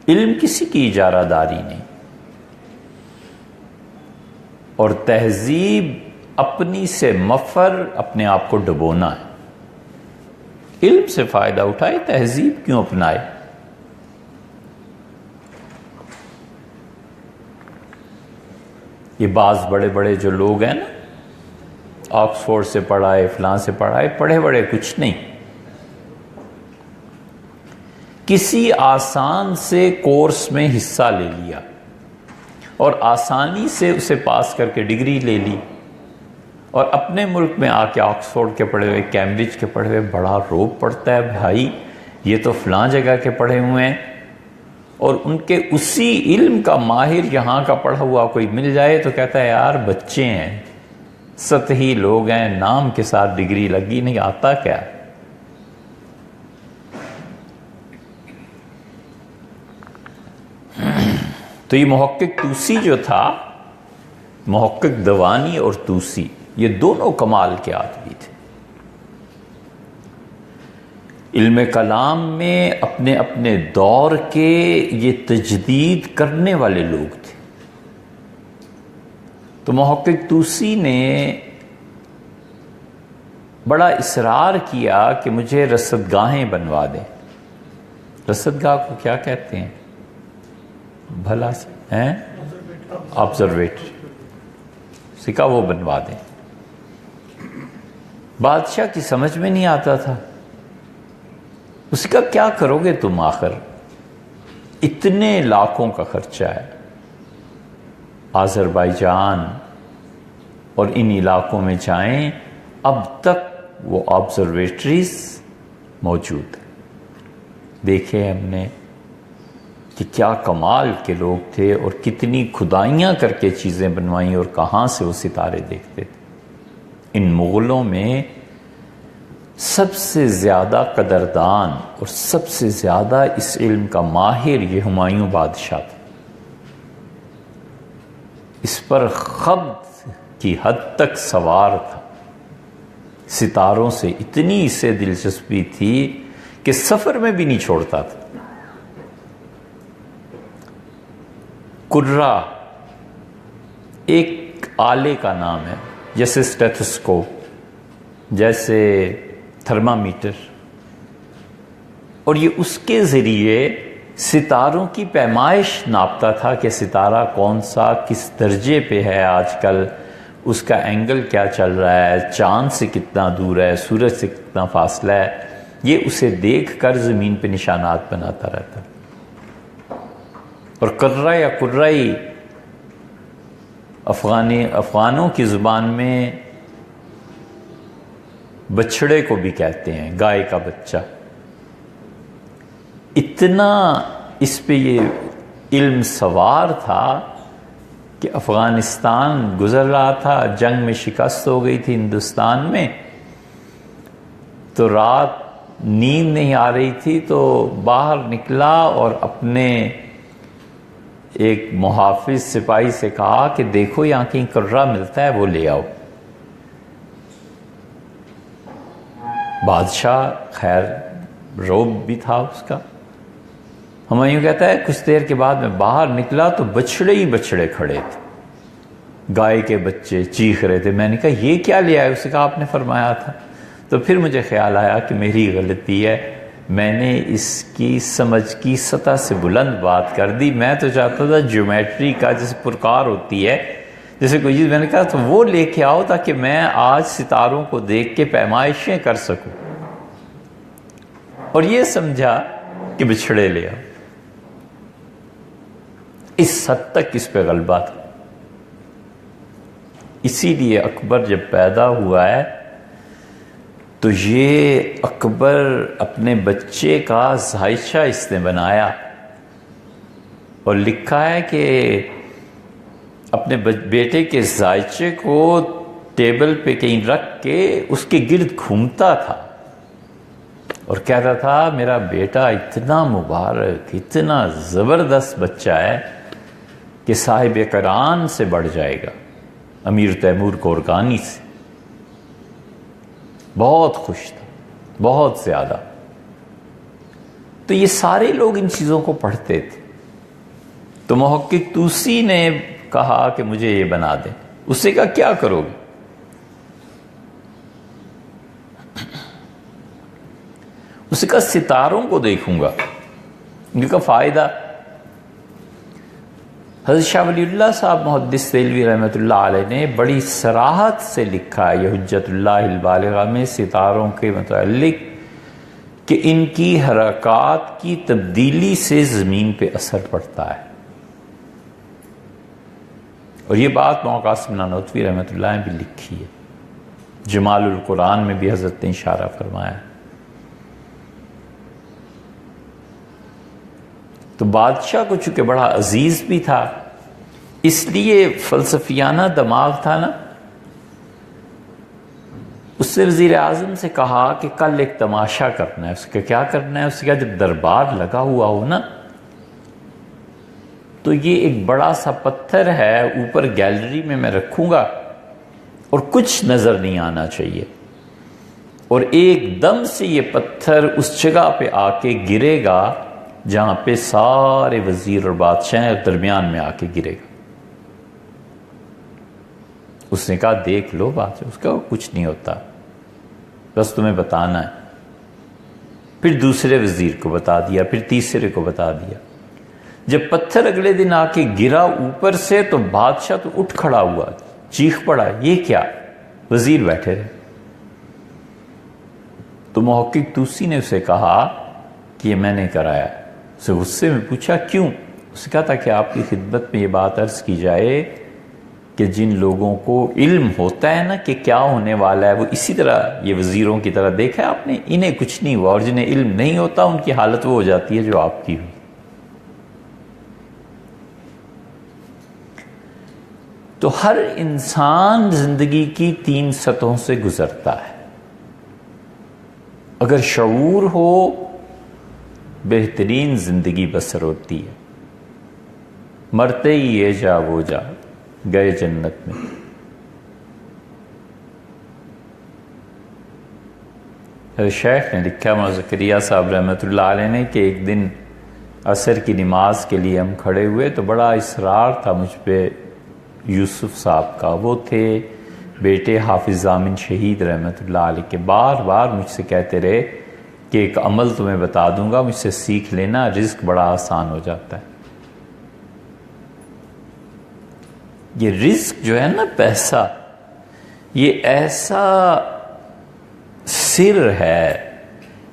علم کسی کی اجارہ داری نہیں، اور تہذیب اپنی سے مفر اپنے آپ کو ڈبونا ہے۔ علم سے فائدہ اٹھائے، تہذیب کیوں اپنائے؟ یہ بعض بڑے بڑے جو لوگ ہیں نا، آکسفورڈ سے پڑھائے، فلاں سے پڑھائے، پڑھے بڑے کچھ نہیں، کسی آسان سے کورس میں حصہ لے لیا اور آسانی سے اسے پاس کر کے ڈگری لے لی، اور اپنے ملک میں آ کے آکسفورڈ کے پڑھے ہوئے، کیمبرج کے پڑھے ہوئے بڑا روب پڑتا ہے، بھائی یہ تو فلاں جگہ کے پڑھے ہوئے ہیں، اور ان کے اسی علم کا ماہر یہاں کا پڑھا ہوا کوئی مل جائے تو کہتا ہے یار بچے ہیں، سطحی لوگ ہیں، نام کے ساتھ ڈگری لگی، نہیں آتا کیا؟ تو یہ محقق طوسی جو تھا، محقق دوانی اور طوسی، یہ دونوں کمال کے آدمی تھے، علم کلام میں اپنے اپنے دور کے یہ تجدید کرنے والے لوگ تھے۔ تو محقق طوسی نے بڑا اصرار کیا کہ مجھے رصدگاہیں بنوا دیں۔ رصدگاہ کو کیا کہتے ہیں بھلا سے ہیں؟ آبزرویٹری، سکا وہ بنوا دیں۔ بادشاہ کی سمجھ میں نہیں آتا تھا، اس کا کیا کرو گے تم، آخر اتنے لاکھوں کا خرچہ ہے، آذربائیجان اور ان علاقوں میں جائیں، اب تک وہ آبزرویٹریز موجود ہیں۔ دیکھے ہم نے کہ کیا کمال کے لوگ تھے اور کتنی کھدائیاں کر کے چیزیں بنوائیں اور کہاں سے وہ ستارے دیکھتے تھے۔ ان مغلوں میں سب سے زیادہ قدردان اور سب سے زیادہ اس علم کا ماہر یہ ہمایوں بادشاہ تھا۔ اس پر خبط کی حد تک سوار تھا، ستاروں سے اتنی اسے دلچسپی تھی کہ سفر میں بھی نہیں چھوڑتا تھا۔ کرہ ایک آلے کا نام ہے، جیسے اسٹیتھوسکوپ، جیسے تھرمامیٹر، اور یہ اس کے ذریعے ستاروں کی پیمائش ناپتا تھا کہ ستارہ کون سا کس درجے پہ ہے آج کل، اس کا اینگل کیا چل رہا ہے، چاند سے کتنا دور ہے، سورج سے کتنا فاصلہ ہے، یہ اسے دیکھ کر زمین پہ نشانات بناتا رہتا۔ اور کرہ یا کرئی افغانوں کی زبان میں بچھڑے کو بھی کہتے ہیں، گائے کا بچہ۔ اتنا اس پہ یہ علم سوار تھا کہ افغانستان گزر رہا تھا، جنگ میں شکست ہو گئی تھی ہندوستان میں، تو رات نیند نہیں آ رہی تھی، تو باہر نکلا اور اپنے ایک محافظ سپاہی سے کہا کہ دیکھو یہاں کہیں کرہ ملتا ہے، وہ لے آؤ۔ بادشاہ خیر روب بھی تھا اس کا۔ ہمایوں کہتا ہے کچھ دیر کے بعد میں باہر نکلا تو بچھڑے ہی بچھڑے کھڑے تھے، گائے کے بچے چیخ رہے تھے۔ میں نے کہا یہ کیا لے آئے؟ اسے کہا آپ نے فرمایا تھا۔ تو پھر مجھے خیال آیا کہ میری غلطی ہے، میں نے اس کی سمجھ کی سطح سے بلند بات کر دی۔ میں تو چاہتا تھا جیومیٹری کا جیسے پرکار ہوتی ہے، جیسے کوئی چیز، میں نے کہا تو وہ لے کے آؤ تاکہ میں آج ستاروں کو دیکھ کے پیمائشیں کر سکوں، اور یہ سمجھا کہ بچھڑے لے آؤ۔ اس حد تک اس پہ غلبہ تھا۔ اسی لیے اکبر جب پیدا ہوا ہے تو یہ اکبر اپنے بچے کا زائچہ اس نے بنایا، اور لکھا ہے کہ اپنے بیٹے کے زائچے کو ٹیبل پہ کہیں رکھ کے اس کے گرد گھومتا تھا اور کہتا تھا میرا بیٹا اتنا مبارک، اتنا زبردست بچہ ہے کہ صاحب قرآن سے بڑھ جائے گا، امیر تیمور کورکانی سے۔ بہت خوش تھا، بہت زیادہ۔ تو یہ سارے لوگ ان چیزوں کو پڑھتے تھے۔ تو محقق طوسی نے کہا کہ مجھے یہ بنا دیں۔ اس سے کہا کیا کرو گے؟ اس سے کہا ستاروں کو دیکھوں گا۔ ان کا فائدہ، حضرت شاہ ولی اللہ صاحب محدث دہلوی رحمۃ اللہ علیہ نے بڑی صراحت سے لکھا ہے یہ حجت اللہ البالغہ میں ستاروں کے متعلق کہ ان کی حرکات کی تبدیلی سے زمین پہ اثر پڑتا ہے، اور یہ بات مولانا قاسم نانوتوی رحمۃ اللہ نے بھی لکھی ہے، جمال القرآن میں بھی حضرت نے اشارہ فرمایا ہے۔ تو بادشاہ کو چونکہ بڑا عزیز بھی تھا، اس لیے فلسفیانہ دماغ تھا نا، اس نے وزیر اعظم سے کہا کہ کل ایک تماشا کرنا ہے. اس کا کیا کرنا ہے؟ اس نے کہا جب دربار لگا ہوا ہو نا تو یہ ایک بڑا سا پتھر ہے اوپر گیلری میں رکھوں گا اور کچھ نظر نہیں آنا چاہیے، اور ایک دم سے یہ پتھر اس جگہ پہ آ کے گرے گا جہاں پہ سارے وزیر اور بادشاہ درمیان میں آ کے گرے گا. اس نے کہا دیکھ لو بات. اس کا کچھ نہیں ہوتا، بس تمہیں بتانا ہے. پھر دوسرے وزیر کو بتا دیا، پھر تیسرے کو بتا دیا. جب پتھر اگلے دن آ کے گرا اوپر سے تو بادشاہ تو اٹھ کھڑا ہوا، چیخ پڑا یہ کیا؟ وزیر بیٹھے رہے. تو محقق توسی نے اسے کہا کہ یہ میں نے کرایا. اسے غصے میں پوچھا کیوں؟ اس نے کہا تھا کہ آپ کی خدمت میں یہ بات عرض کی جائے کہ جن لوگوں کو علم ہوتا ہے نا کہ کیا ہونے والا ہے، وہ اسی طرح یہ وزیروں کی طرح دیکھا ہے آپ نے، انہیں کچھ نہیں ہوا، اور جنہیں علم نہیں ہوتا ان کی حالت وہ ہو جاتی ہے جو آپ کی ہوئی. تو ہر انسان زندگی کی 3 سطحوں سے گزرتا ہے. اگر شعور ہو بہترین زندگی بسر ہوتی ہے. مرتے ہی یہ جا وہ جا، گئے جنت میں. شیخ نے لکھا مولانا زکریا صاحب رحمۃ اللہ علیہ نے کہ ایک دن عصر کی نماز کے لیے ہم کھڑے ہوئے تو بڑا اصرار تھا مجھ پہ یوسف صاحب کا. وہ تھے بیٹے حافظ ضامن شہید رحمۃ اللہ علیہ کے. بار بار مجھ سے کہتے رہے کہ ایک عمل تمہیں بتا دوں گا، مجھ سے سیکھ لینا، رزق بڑا آسان ہو جاتا ہے. یہ رزق جو ہے نا، پیسہ، یہ ایسا سر ہے،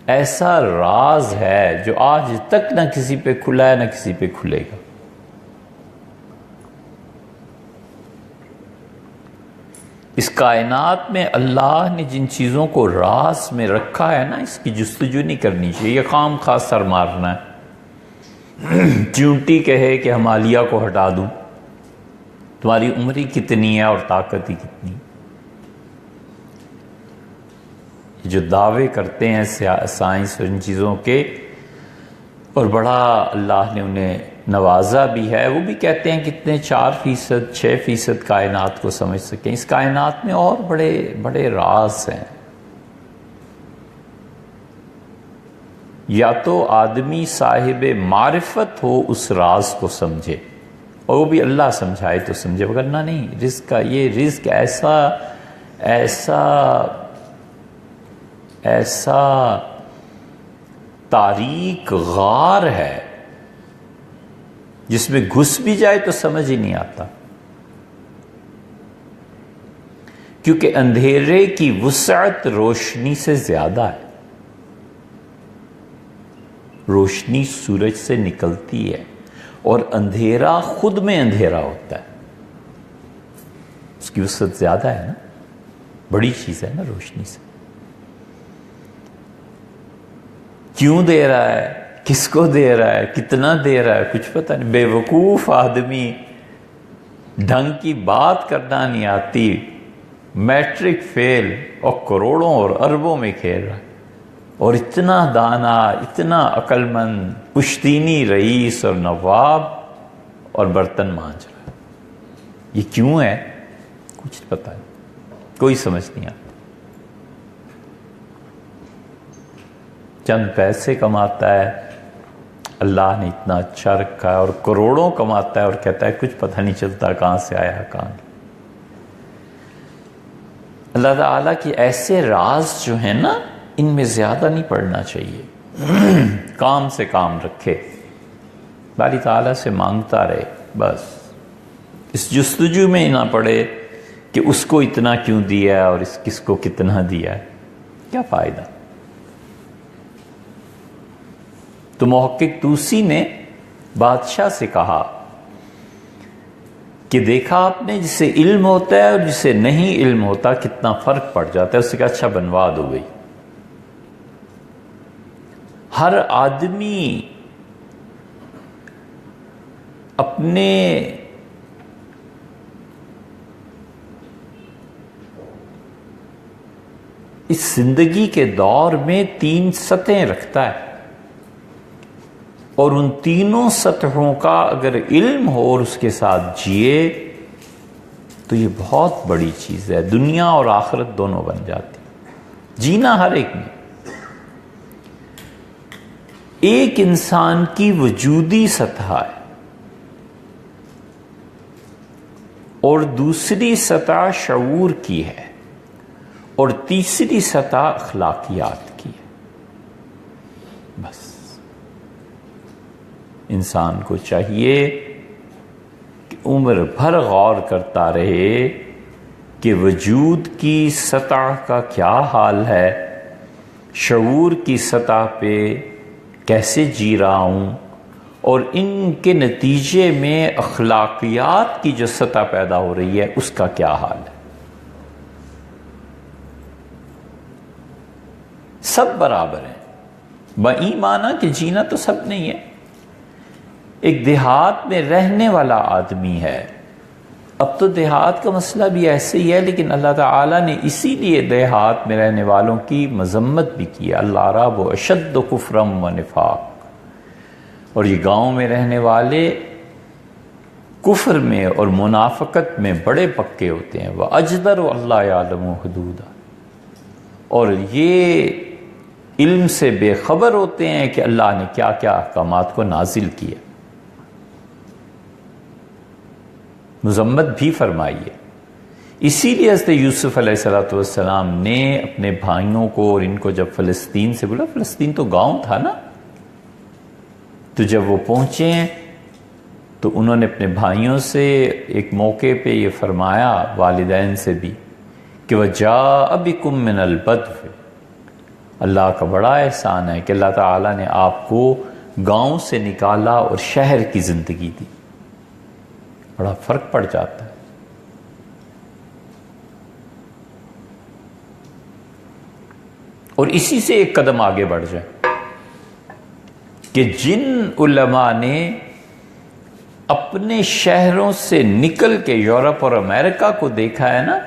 ایسا راز ہے جو آج تک نہ کسی پہ کھلا ہے نہ کسی پہ کھلے گا. اس کائنات میں اللہ نے جن چیزوں کو راز میں رکھا ہے نا، اس کی جستجو نہیں کرنی چاہیے. یہ خام خواہ سر مارنا ہے. چونٹی کہے کہ ہمالیہ کو ہٹا دوں، تمہاری عمر ہی کتنی ہے اور طاقت ہی کتنی. جو دعوے کرتے ہیں سائنس اور ان چیزوں کے، اور بڑا اللہ نے انہیں نوازا بھی ہے، وہ بھی کہتے ہیں کتنے 4%، 6% کائنات کو سمجھ سکیں. اس کائنات میں اور بڑے بڑے راز ہیں. یا تو آدمی صاحب معرفت ہو اس راز کو سمجھے، اور وہ بھی اللہ سمجھائے تو سمجھے، وگرنہ نہیں. رزق کا یہ رزق ایسا ایسا ایسا تاریک غار ہے جس میں گھس بھی جائے تو سمجھ ہی نہیں آتا، کیونکہ اندھیرے کی وسعت روشنی سے زیادہ ہے. روشنی سورج سے نکلتی ہے اور اندھیرا خود میں اندھیرا ہوتا ہے. اس کی وسعت زیادہ ہے نا، بڑی چیز ہے نا روشنی سے. کیوں دے رہا ہے، کس کو دے رہا ہے، کتنا دے رہا ہے، کچھ پتہ نہیں. بے وقوف آدمی، ڈھنگ کی بات کرنا نہیں آتی، میٹرک فیل، اور کروڑوں اور اربوں میں کھیل رہا ہے. اور اتنا دانا، اتنا عقل مند، پشتینی رئیس اور نواب، اور برتن مانج رہا ہے. یہ کیوں ہے؟ کچھ پتہ نہیں، کوئی سمجھ نہیں آتا. چند پیسے کماتا ہے، اللہ نے اتنا اچھا رکھا ہے، اور کروڑوں کماتا ہے اور کہتا ہے کچھ پتہ نہیں چلتا کہاں سے آیا کہاں. اللہ تعالیٰ کی ایسے راز جو ہیں نا، ان میں زیادہ نہیں پڑنا چاہیے. کام سے کام رکھے، باری تعالیٰ سے مانگتا رہے. بس اس جستجو میں نہ پڑے کہ اس کو اتنا کیوں دیا اور اس کس کو کتنا دیا ہے، کیا فائدہ. تو محقق توسی نے بادشاہ سے کہا کہ دیکھا آپ نے، جسے علم ہوتا ہے اور جسے نہیں علم ہوتا کتنا فرق پڑ جاتا ہے. اس سے کہا اچھا بنوا دو گئی. ہر آدمی اپنے اس زندگی کے دور میں 3 سطحیں رکھتا ہے، اور ان تینوں سطحوں کا اگر علم ہو اور اس کے ساتھ جیے تو یہ بہت بڑی چیز ہے، دنیا اور آخرت دونوں بن جاتی۔ جینا ہر ایک میں، ایک انسان کی وجودی سطح ہے اور دوسری سطح شعور کی ہے اور تیسری سطح اخلاقیات کی ہے۔ بس انسان کو چاہیے کہ عمر بھر غور کرتا رہے کہ وجود کی سطح کا کیا حال ہے، شعور کی سطح پہ کیسے جی رہا ہوں، اور ان کے نتیجے میں اخلاقیات کی جو سطح پیدا ہو رہی ہے اس کا کیا حال ہے۔ سب برابر ہیں، بایمانہ کہ جینا تو سب نہیں ہے۔ ایک دیہات میں رہنے والا آدمی ہے، اب تو دیہات کا مسئلہ بھی ایسے ہی ہے، لیکن اللہ تعالیٰ نے اسی لیے دیہات میں رہنے والوں کی مذمت بھی کی، الأعراب اشد کفرا ونفاق، اور یہ گاؤں میں رہنے والے کفر میں اور منافقت میں بڑے پکے ہوتے ہیں، وَأَجْدَرُ اللَّهَ يَعْلَمُ حُدُودًا، اور یہ علم سے بے خبر ہوتے ہیں کہ اللہ نے کیا کیا احکامات کو نازل کیا۔ مذمت بھی فرمائی ہے، اسی لیے حضرت یوسف علیہ السلام نے اپنے بھائیوں کو اور ان کو جب فلسطین سے بولا، فلسطین تو گاؤں تھا نا، تو جب وہ پہنچے تو انہوں نے اپنے بھائیوں سے ایک موقع پہ یہ فرمایا، والدین سے بھی، کہ وَجَاءَ بِكُم مِّنَ الْبَدْوِ، اللہ کا بڑا احسان ہے کہ اللہ تعالیٰ نے آپ کو گاؤں سے نکالا اور شہر کی زندگی دی، بڑا فرق پڑ جاتا ہے۔ اور اسی سے ایک قدم آگے بڑھ جائے کہ جن علماء نے اپنے شہروں سے نکل کے یورپ اور امریکہ کو دیکھا ہے نا،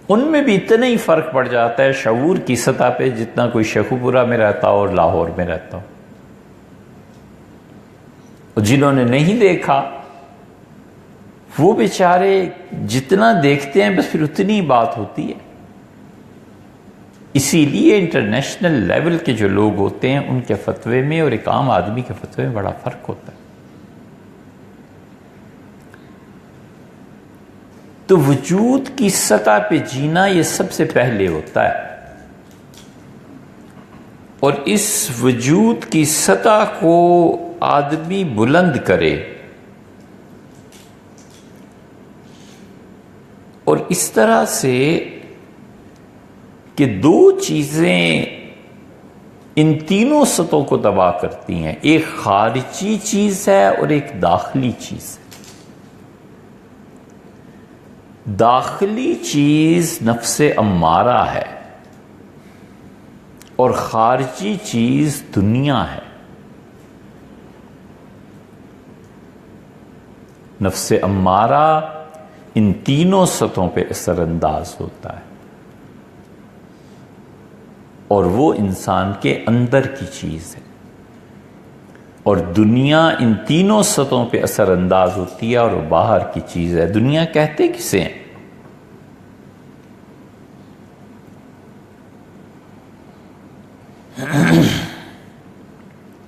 ان میں بھی اتنا ہی فرق پڑ جاتا ہے شعور کی سطح پہ جتنا کوئی شیخو پورہ میں رہتا ہو اور لاہور میں رہتا ہو۔ اور جنہوں نے نہیں دیکھا وہ بیچارے جتنا دیکھتے ہیں بس پھر اتنی بات ہوتی ہے۔ اسی لیے انٹرنیشنل لیول کے جو لوگ ہوتے ہیں ان کے فتوے میں اور ایک عام آدمی کے فتوے میں بڑا فرق ہوتا ہے۔ تو وجود کی سطح پہ جینا یہ سب سے پہلے ہوتا ہے، اور اس وجود کی سطح کو آدمی بلند کرے اور اس طرح سے کہ 2 چیزیں ان تینوں سطحوں کو تباہ کرتی ہیں، ایک خارجی چیز ہے اور ایک داخلی چیز ہے۔ داخلی چیز نفس امارہ ہے اور خارجی چیز دنیا ہے۔ نفس امارہ ان تینوں سطحوں پہ اثر انداز ہوتا ہے، اور وہ انسان کے اندر کی چیز ہے، اور دنیا ان تینوں سطحوں پہ اثر انداز ہوتی ہے اور وہ باہر کی چیز ہے۔ دنیا کہتے کسے ہیں؟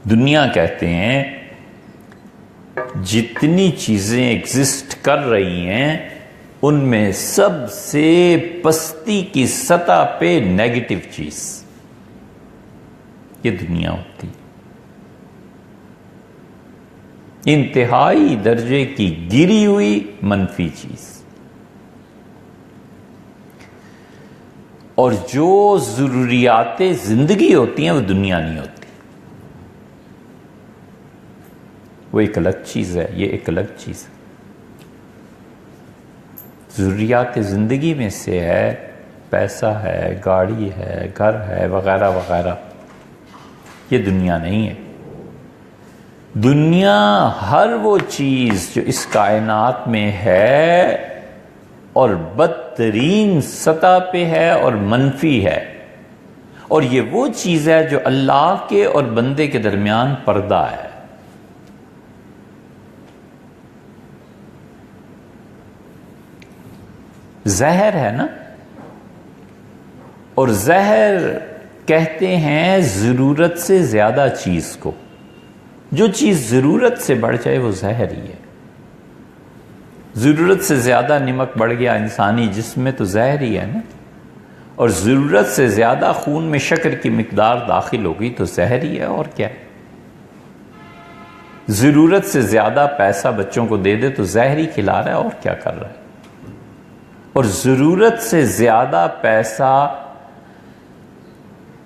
دنیا کہتے ہیں جتنی چیزیں ایگزسٹ کر رہی ہیں ان میں سب سے پستی کی سطح پہ نیگیٹو چیز یہ دنیا ہوتی، انتہائی درجے کی گری ہوئی منفی چیز، اور جو ضروریات زندگی ہوتی ہیں وہ دنیا نہیں ہوتی، وہ ایک الگ چیز ہے، یہ ایک الگ چیز ہے۔ ضروریات زندگی میں سے ہے پیسہ ہے، گاڑی ہے، گھر ہے، وغیرہ وغیرہ، یہ دنیا نہیں ہے۔ دنیا ہر وہ چیز جو اس کائنات میں ہے اور بدترین سطح پہ ہے اور منفی ہے، اور یہ وہ چیز ہے جو اللہ کے اور بندے کے درمیان پردہ ہے۔ زہر ہے نا، اور زہر کہتے ہیں ضرورت سے زیادہ چیز کو، جو چیز ضرورت سے بڑھ جائے وہ زہر ہی ہے۔ ضرورت سے زیادہ نمک بڑھ گیا انسانی جسم میں تو زہر ہی ہے نا، اور ضرورت سے زیادہ خون میں شکر کی مقدار داخل ہو گئی تو زہر ہی ہے، اور کیا ہے؟ ضرورت سے زیادہ پیسہ بچوں کو دے دے تو زہر ہی کھلا رہا ہے، اور کیا کر رہا ہے؟ اور ضرورت سے زیادہ پیسہ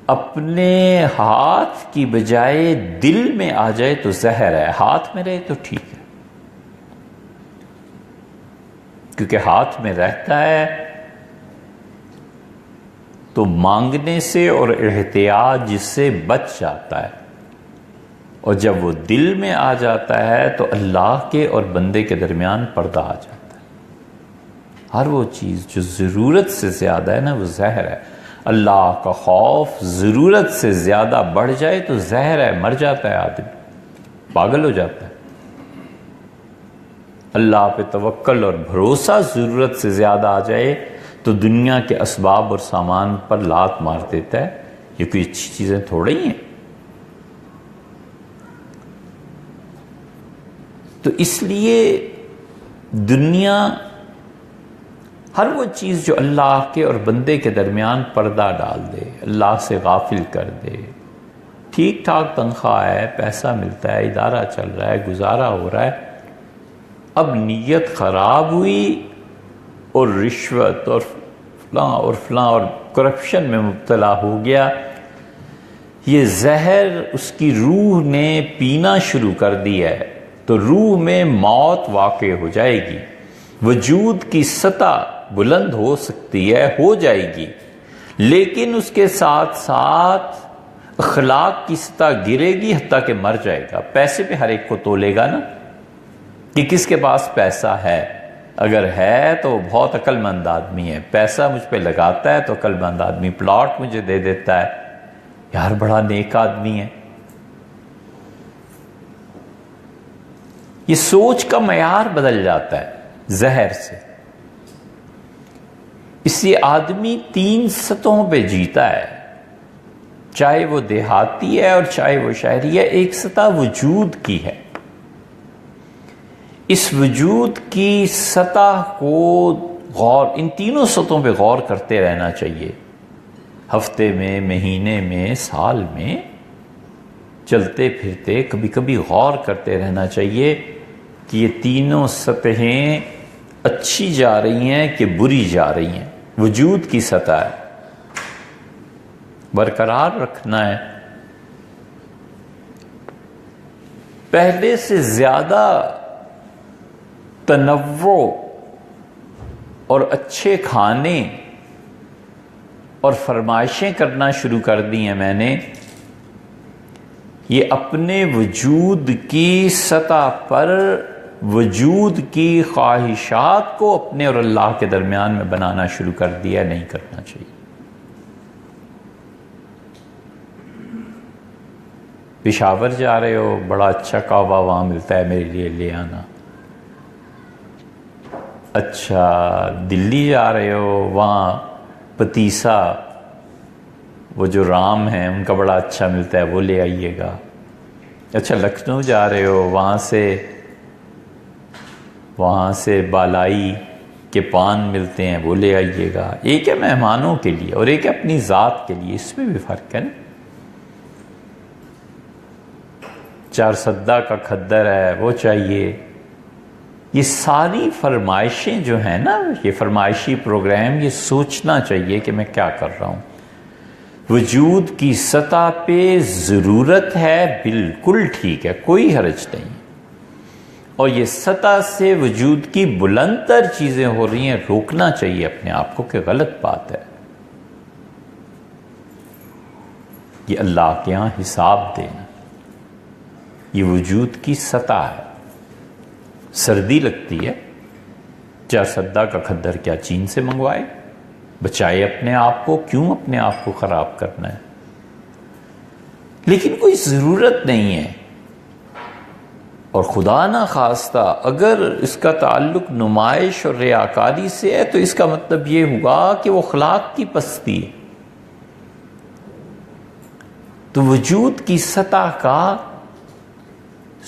اپنے ہاتھ کی بجائے دل میں آ جائے تو زہر ہے، ہاتھ میں رہے تو ٹھیک ہے، کیونکہ ہاتھ میں رہتا ہے تو مانگنے سے اور احتیاج سے بچ جاتا ہے، اور جب وہ دل میں آ جاتا ہے تو اللہ کے اور بندے کے درمیان پردہ آ جاتا ہے۔ ہر وہ چیز جو ضرورت سے زیادہ ہے نا وہ زہر ہے۔ اللہ کا خوف ضرورت سے زیادہ بڑھ جائے تو زہر ہے، مر جاتا ہے آدمی، پاگل ہو جاتا ہے۔ اللہ پہ توکل اور بھروسہ ضرورت سے زیادہ آ جائے تو دنیا کے اسباب اور سامان پر لات مار دیتا ہے، یہ کوئی اچھی چیزیں تھوڑی ہیں۔ تو اس لیے دنیا، ہر وہ چیز جو اللہ کے اور بندے کے درمیان پردہ ڈال دے، اللہ سے غافل کر دے، ٹھیک ٹھاک تنخواہ ہے، پیسہ ملتا ہے، ادارہ چل رہا ہے، گزارا ہو رہا ہے، اب نیت خراب ہوئی اور رشوت اور فلاں اور کرپشن میں مبتلا ہو گیا، یہ زہر اس کی روح نے پینا شروع کر دی ہے تو روح میں موت واقع ہو جائے گی، وجود کی سطح بلند ہو سکتی ہے، ہو جائے گی، لیکن اس کے ساتھ ساتھ اخلاق کی سطح گرے گی حتیٰ کہ مر جائے گا۔ پیسے پہ ہر ایک کو تولے گا نا کہ کس کے پاس پیسہ ہے، اگر ہے تو بہت عقل مند آدمی ہے، پیسہ مجھ پہ لگاتا ہے تو عقل مند آدمی، پلاٹ مجھے دے دیتا ہے، یار بڑا نیک آدمی ہے۔ یہ سوچ کا معیار بدل جاتا ہے زہر سے۔ اس لیے آدمی 3 سطحوں پہ جیتا ہے، چاہے وہ دیہاتی ہے اور چاہے وہ شہری ہے۔ ایک سطح وجود کی ہے، اس وجود کی سطح کو ان تینوں سطحوں پہ غور کرتے رہنا چاہیے، ہفتے میں، مہینے میں، سال میں، چلتے پھرتے کبھی کبھی غور کرتے رہنا چاہیے کہ یہ تینوں سطحیں اچھی جا رہی ہیں کہ بری جا رہی ہیں۔ وجود کی سطح ہے، برقرار رکھنا ہے، پہلے سے زیادہ تنوع اور اچھے کھانے اور فرمائشیں کرنا شروع کر دی ہیں میں نے۔ یہ اپنے وجود کی سطح پر وجود کی خواہشات کو اپنے اور اللہ کے درمیان میں بنانا شروع کر دیا، نہیں کرنا چاہیے۔ پشاور جا رہے ہو، بڑا اچھا کعوہ وہاں ملتا ہے، میرے لیے لے آنا۔ اچھا دلی جا رہے ہو، وہاں پتیسا وہ جو رام ہیں ان کا بڑا اچھا ملتا ہے، وہ لے آئیے گا۔ اچھا لکھنؤ جا رہے ہو، وہاں سے بالائی کے پان ملتے ہیں، وہ لے آئیے گا۔ ایک ہے مہمانوں کے لیے اور ایک ہے اپنی ذات کے لیے، اس میں بھی فرق ہے نا۔ 4 سدہ کا کھدر ہے وہ چاہیے۔ یہ ساری فرمائشیں جو ہیں نا، یہ فرمائشی پروگرام، یہ سوچنا چاہیے کہ میں کیا کر رہا ہوں۔ وجود کی سطح پہ ضرورت ہے، بالکل ٹھیک ہے، کوئی حرج نہیں، اور یہ سطح سے وجود کی بلند تر چیزیں ہو رہی ہیں، روکنا چاہیے اپنے آپ کو کہ غلط بات ہے۔ یہ اللہ کے ہاں حساب دینا، یہ وجود کی سطح ہے۔ سردی لگتی ہے، چارسدہ کا کھدر کیا چین سے منگوائے؟ بچائے اپنے آپ کو، کیوں اپنے آپ کو خراب کرنا ہے؟ لیکن کوئی ضرورت نہیں ہے۔ اور خدا نہ خواستہ اگر اس کا تعلق نمائش اور ریاکاری سے ہے تو اس کا مطلب یہ ہوا کہ وہ اخلاق کی پستی ہے۔ تو وجود کی سطح کا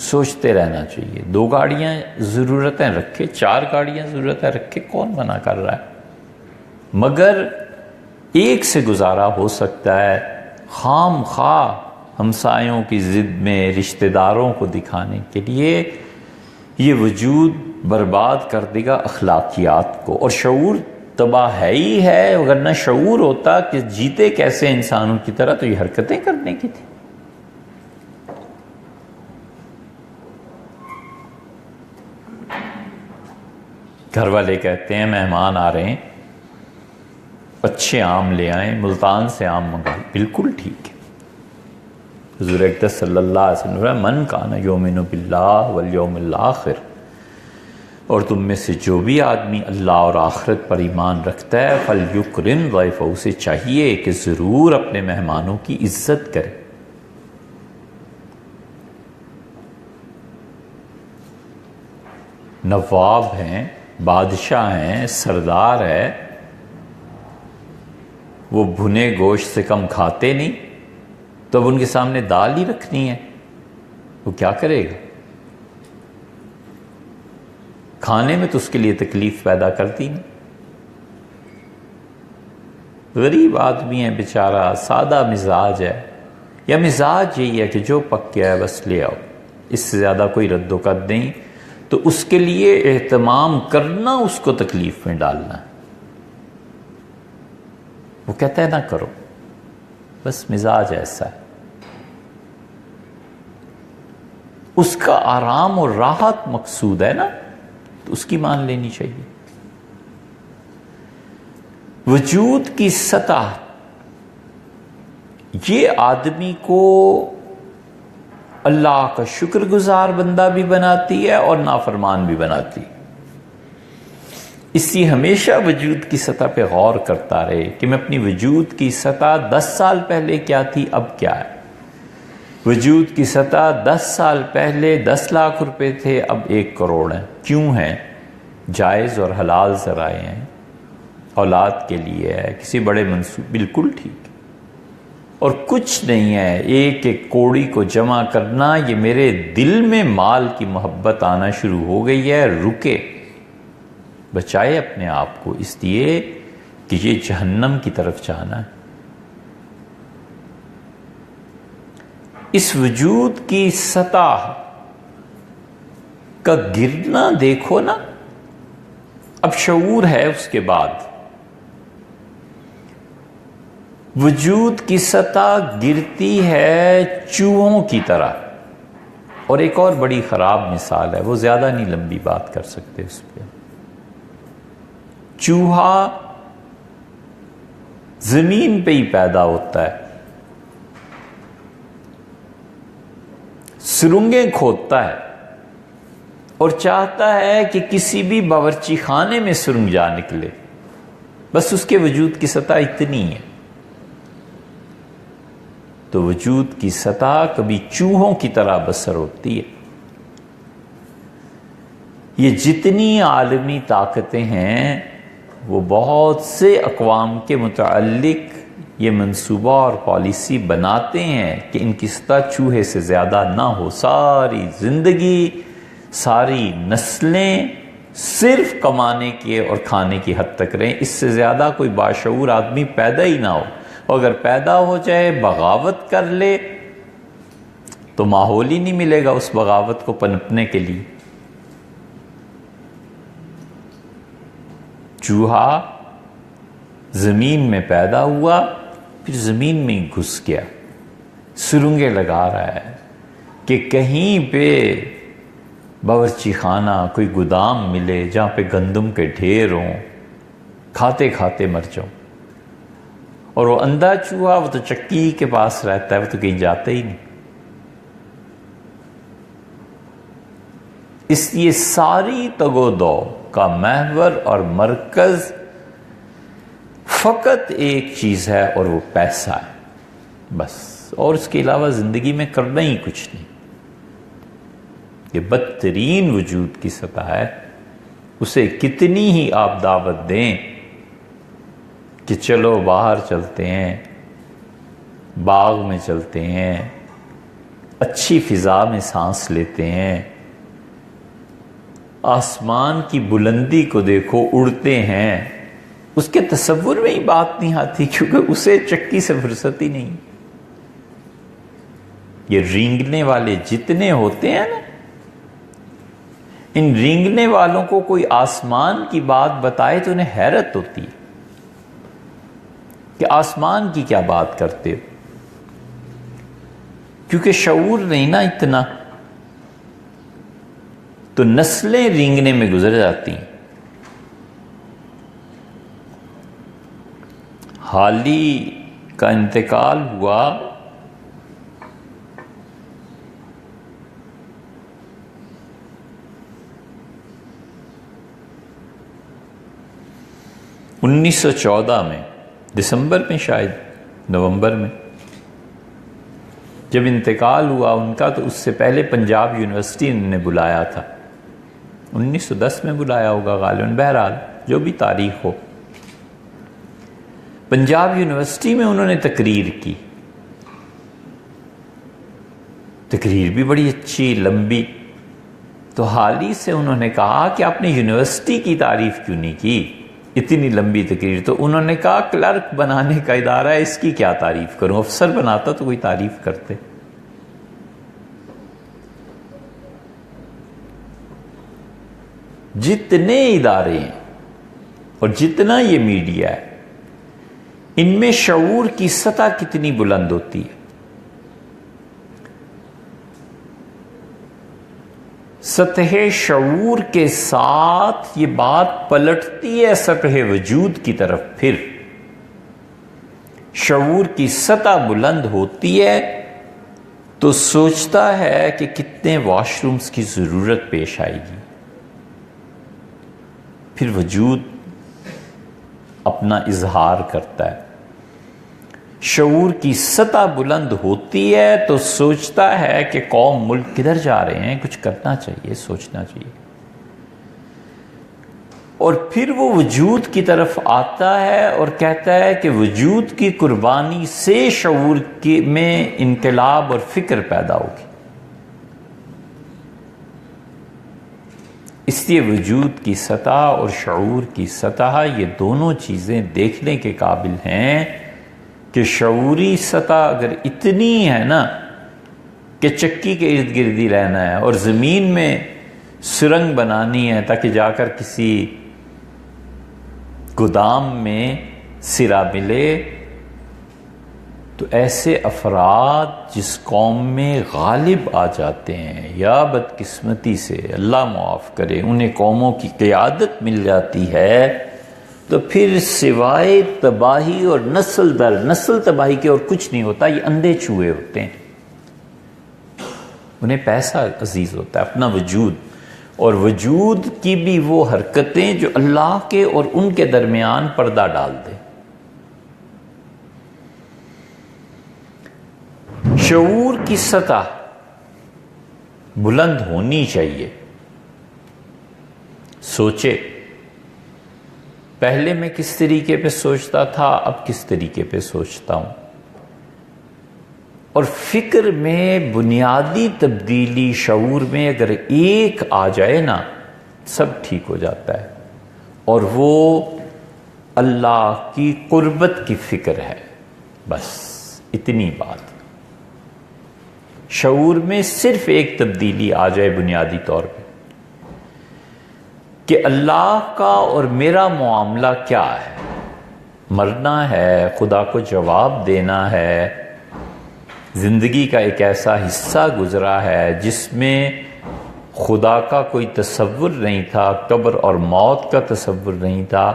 سوچتے رہنا چاہیے۔ 2 گاڑیاں ضرورتیں رکھے، 4 گاڑیاں ضرورتیں رکھے، کون منع کر رہا ہے؟ مگر ایک سے گزارا ہو سکتا ہے، خام خواہ ہمسایوں کی ضد میں رشتہ داروں کو دکھانے کے لیے یہ وجود برباد کر دے گا اخلاقیات کو۔ اور شعور تباہ ہے ہی ہے، اگر نہ شعور ہوتا کہ جیتے کیسے انسانوں کی طرح تو یہ حرکتیں کرنے کی تھی۔ گھر والے کہتے ہیں مہمان آ رہے ہیں، اچھے آم لے آئیں، ملتان سے آم منگائیں۔ بالکل ٹھیک ہے۔ حضور اقدس صلی اللہ علیہ وسلم من کان یؤمن باللہ والیوم الآخر، اور تم میں سے جو بھی آدمی اللہ اور آخرت پر ایمان رکھتا ہے فلیکرم ضیفہ، اسے چاہیے کہ ضرور اپنے مہمانوں کی عزت کرے۔ نواب ہیں، بادشاہ ہیں، سردار ہے، وہ بھنے گوشت سے کم کھاتے نہیں، تو اب ان کے سامنے دال ہی رکھنی ہے، وہ کیا کرے گا؟ کھانے میں تو اس کے لیے تکلیف پیدا کرتی نہیں۔ غریب آدمی ہے بیچارہ، سادہ مزاج ہے، یا مزاج یہی ہے کہ جو پک گیا ہے بس لے آؤ، اس سے زیادہ کوئی رد و قد نہیں، تو اس کے لیے اہتمام کرنا اس کو تکلیف میں ڈالنا ہے۔ وہ کہتا ہے نہ کرو، بس مزاج ایسا ہے۔ اس کا آرام اور راحت مقصود ہے نا، تو اس کی مان لینی چاہیے۔ وجود کی سطح یہ آدمی کو اللہ کا شکر گزار بندہ بھی بناتی ہے اور نافرمان بھی بناتی ہے۔ اس لیے ہمیشہ وجود کی سطح پہ غور کرتا رہے کہ میں اپنی وجود کی سطح 10 سال پہلے کیا تھی، اب کیا ہے۔ وجود کی سطح 10 سال پہلے 10 لاکھ روپے تھے، اب 1 کروڑ ہیں۔ کیوں ہیں؟ جائز اور حلال ذرائع ہیں، اولاد کے لیے ہے، کسی بڑے منصوب، بالکل ٹھیک۔ اور کچھ نہیں ہے، ایک ایک کوڑی کو جمع کرنا، یہ میرے دل میں مال کی محبت آنا شروع ہو گئی ہے، رکے، بچائے اپنے آپ کو، اس لیے کہ یہ جہنم کی طرف جانا ہے۔ اس وجود کی سطح کا گرنا دیکھو نا، اب شعور ہے اس کے بعد، وجود کی سطح گرتی ہے چوہوں کی طرح۔ اور ایک اور بڑی خراب مثال ہے، وہ زیادہ نہیں لمبی بات کر سکتے اس پہ۔ چوہا زمین پہ ہی پیدا ہوتا ہے، سرنگیں کھودتا ہے اور چاہتا ہے کہ کسی بھی باورچی خانے میں سرنگ جا نکلے، بس اس کے وجود کی سطح اتنی ہے۔ تو وجود کی سطح کبھی چوہوں کی طرح بسر ہوتی ہے۔ یہ جتنی عالمی طاقتیں ہیں وہ بہت سے اقوام کے متعلق یہ منصوبہ اور پالیسی بناتے ہیں کہ ان کی سطح چوہے سے زیادہ نہ ہو، ساری زندگی، ساری نسلیں صرف کمانے کی اور کھانے کی حد تک رہیں، اس سے زیادہ کوئی باشعور آدمی پیدا ہی نہ ہو۔ اور اگر پیدا ہو جائے، بغاوت کر لے، تو ماحول ہی نہیں ملے گا اس بغاوت کو پنپنے کے لیے۔ چوہا زمین میں پیدا ہوا، پھر زمین میں ہی گھس گیا، سرنگیں لگا رہا ہے کہ کہیں پہ باورچی خانہ، کوئی گودام ملے جہاں پہ گندم کے ڈھیر ہوں، کھاتے کھاتے مر جاؤں۔ اور وہ اندھا چوہا، وہ تو چکی کے پاس رہتا ہے، وہ تو کہیں جاتا ہی نہیں۔ اس لیے ساری تگ و دو کا محور اور مرکز فقط ایک چیز ہے اور وہ پیسہ ہے، بس، اور اس کے علاوہ زندگی میں کرنا ہی کچھ نہیں۔ یہ بدترین وجود کی سطح ہے، اسے کتنی ہی آپ دعوت دیں کہ چلو باہر چلتے ہیں، باغ میں چلتے ہیں، اچھی فضا میں سانس لیتے ہیں، آسمان کی بلندی کو دیکھو، اڑتے ہیں، اس کے تصور میں ہی بات نہیں آتی، کیونکہ اسے چکی سے فرصت ہی نہیں۔ یہ رینگنے والے جتنے ہوتے ہیں نا، ان رینگنے والوں کو کوئی آسمان کی بات بتائے تو انہیں حیرت ہوتی ہے کہ آسمان کی کیا بات کرتے ہو، کیونکہ شعور نہیں نا اتنا، تو نسلیں رینگنے میں گزر جاتی ہیں۔ حال ہی کا انتقال ہوا انیس سو 14 میں، دسمبر میں، شاید نومبر میں جب انتقال ہوا ان کا، تو اس سے پہلے پنجاب یونیورسٹی نے بلایا تھا، 1910 میں بلایا ہوگا غالباً، بہرحال جو بھی تاریخ ہو، پنجاب یونیورسٹی میں انہوں نے تقریر کی، تقریر بھی بڑی اچھی لمبی، تو حال ہی سے انہوں نے کہا کہ آپ نے یونیورسٹی کی تعریف کیوں نہیں کی، اتنی لمبی تقریر؟ تو انہوں نے کہا کلرک بنانے کا ادارہ ہے، اس کی کیا تعریف کروں، افسر بناتا تو کوئی تعریف کرتے۔ جتنے ادارے ہیں اور جتنا یہ میڈیا ہے، ان میں شعور کی سطح کتنی بلند ہوتی ہے۔ سطح شعور کے ساتھ یہ بات پلٹتی ہے سطح وجود کی طرف، پھر شعور کی سطح بلند ہوتی ہے تو سوچتا ہے کہ کتنے واش رومز کی ضرورت پیش آئے گی، پھر وجود اپنا اظہار کرتا ہے۔ شعور کی سطح بلند ہوتی ہے تو سوچتا ہے کہ قوم ملک کدھر جا رہے ہیں، کچھ کرنا چاہیے، سوچنا چاہیے، اور پھر وہ وجود کی طرف آتا ہے اور کہتا ہے کہ وجود کی قربانی سے شعور میں انقلاب اور فکر پیدا ہوگی۔ اس لیے وجود کی سطح اور شعور کی سطح، یہ دونوں چیزیں دیکھنے کے قابل ہیں کہ شعوری سطح اگر اتنی ہے نا کہ چکی کے ارد گرد ہی رہنا ہے اور زمین میں سرنگ بنانی ہے تاکہ جا کر کسی گودام میں سرا ملے، تو ایسے افراد جس قوم میں غالب آ جاتے ہیں یا بدقسمتی سے اللہ معاف کرے انہیں قوموں کی قیادت مل جاتی ہے، تو پھر سوائے تباہی اور نسل در نسل تباہی کے اور کچھ نہیں ہوتا۔ یہ اندھے چوہے ہوتے ہیں، انہیں پیسہ عزیز ہوتا ہے، اپنا وجود، اور وجود کی بھی وہ حرکتیں جو اللہ کے اور ان کے درمیان پردہ ڈال دیں۔ شعور کی سطح بلند ہونی چاہیے۔ سوچے، پہلے میں کس طریقے پہ سوچتا تھا، اب کس طریقے پہ سوچتا ہوں، اور فکر میں بنیادی تبدیلی شعور میں اگر ایک آ جائے نا، سب ٹھیک ہو جاتا ہے، اور وہ اللہ کی قربت کی فکر ہے، بس اتنی بات۔ شعور میں صرف ایک تبدیلی آ جائے بنیادی طور پہ کہ اللہ کا اور میرا معاملہ کیا ہے، مرنا ہے، خدا کو جواب دینا ہے، زندگی کا ایک ایسا حصہ گزرا ہے جس میں خدا کا کوئی تصور نہیں تھا، قبر اور موت کا تصور نہیں تھا،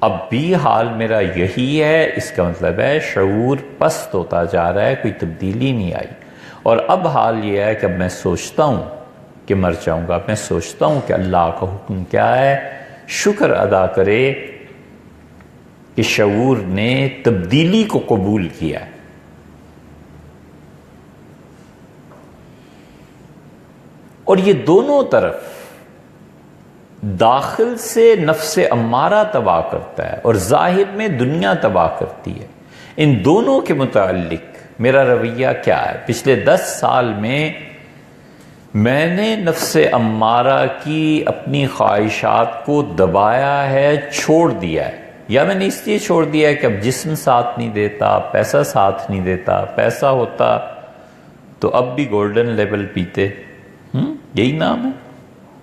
اب بھی حال میرا یہی ہے، اس کا مطلب ہے شعور پست ہوتا جا رہا ہے، کوئی تبدیلی نہیں آئی، اور اب حال یہ ہے کہ اب میں سوچتا ہوں کہ مر جاؤں گا، میں سوچتا ہوں کہ اللہ کا حکم کیا ہے، شکر ادا کرے کہ شعور نے تبدیلی کو قبول کیا ہے۔ اور یہ دونوں طرف داخل سے نفس امارہ تباہ کرتا ہے اور ظاہر میں دنیا تباہ کرتی ہے۔ ان دونوں کے متعلق میرا رویہ کیا ہے؟ پچھلے 10 سال میں نے نفس امارہ کی اپنی خواہشات کو دبایا ہے، چھوڑ دیا ہے، یا میں نے اس لیے چھوڑ دیا ہے کہ اب جسم ساتھ نہیں دیتا، پیسہ ساتھ نہیں دیتا، پیسہ ہوتا تو اب بھی گولڈن لیبل پیتے، یہی نام ہے،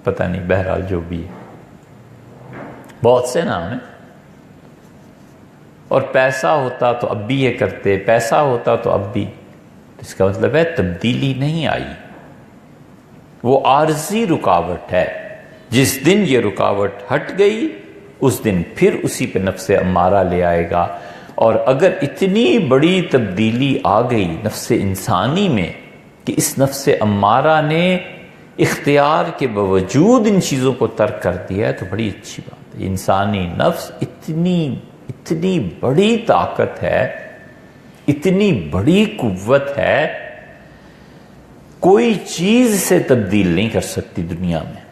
پتہ نہیں، بہرحال جو بھی ہے، بہت سے نام ہیں، اور پیسہ ہوتا تو اب بھی یہ کرتے، پیسہ ہوتا تو اب بھی، اس کا مطلب ہے تبدیلی نہیں آئی، وہ عارضی رکاوٹ ہے۔ جس دن یہ رکاوٹ ہٹ گئی اس دن پھر اسی پہ نفس امارہ لے آئے گا۔ اور اگر اتنی بڑی تبدیلی آ گئی نفس انسانی میں کہ اس نفس امارہ نے اختیار کے باوجود ان چیزوں کو ترک کر دیا ہے تو بڑی اچھی بات ہے۔ انسانی نفس اتنی بڑی طاقت ہے، اتنی بڑی قوت ہے، کوئی چیز سے تبدیل نہیں کر سکتی دنیا میں۔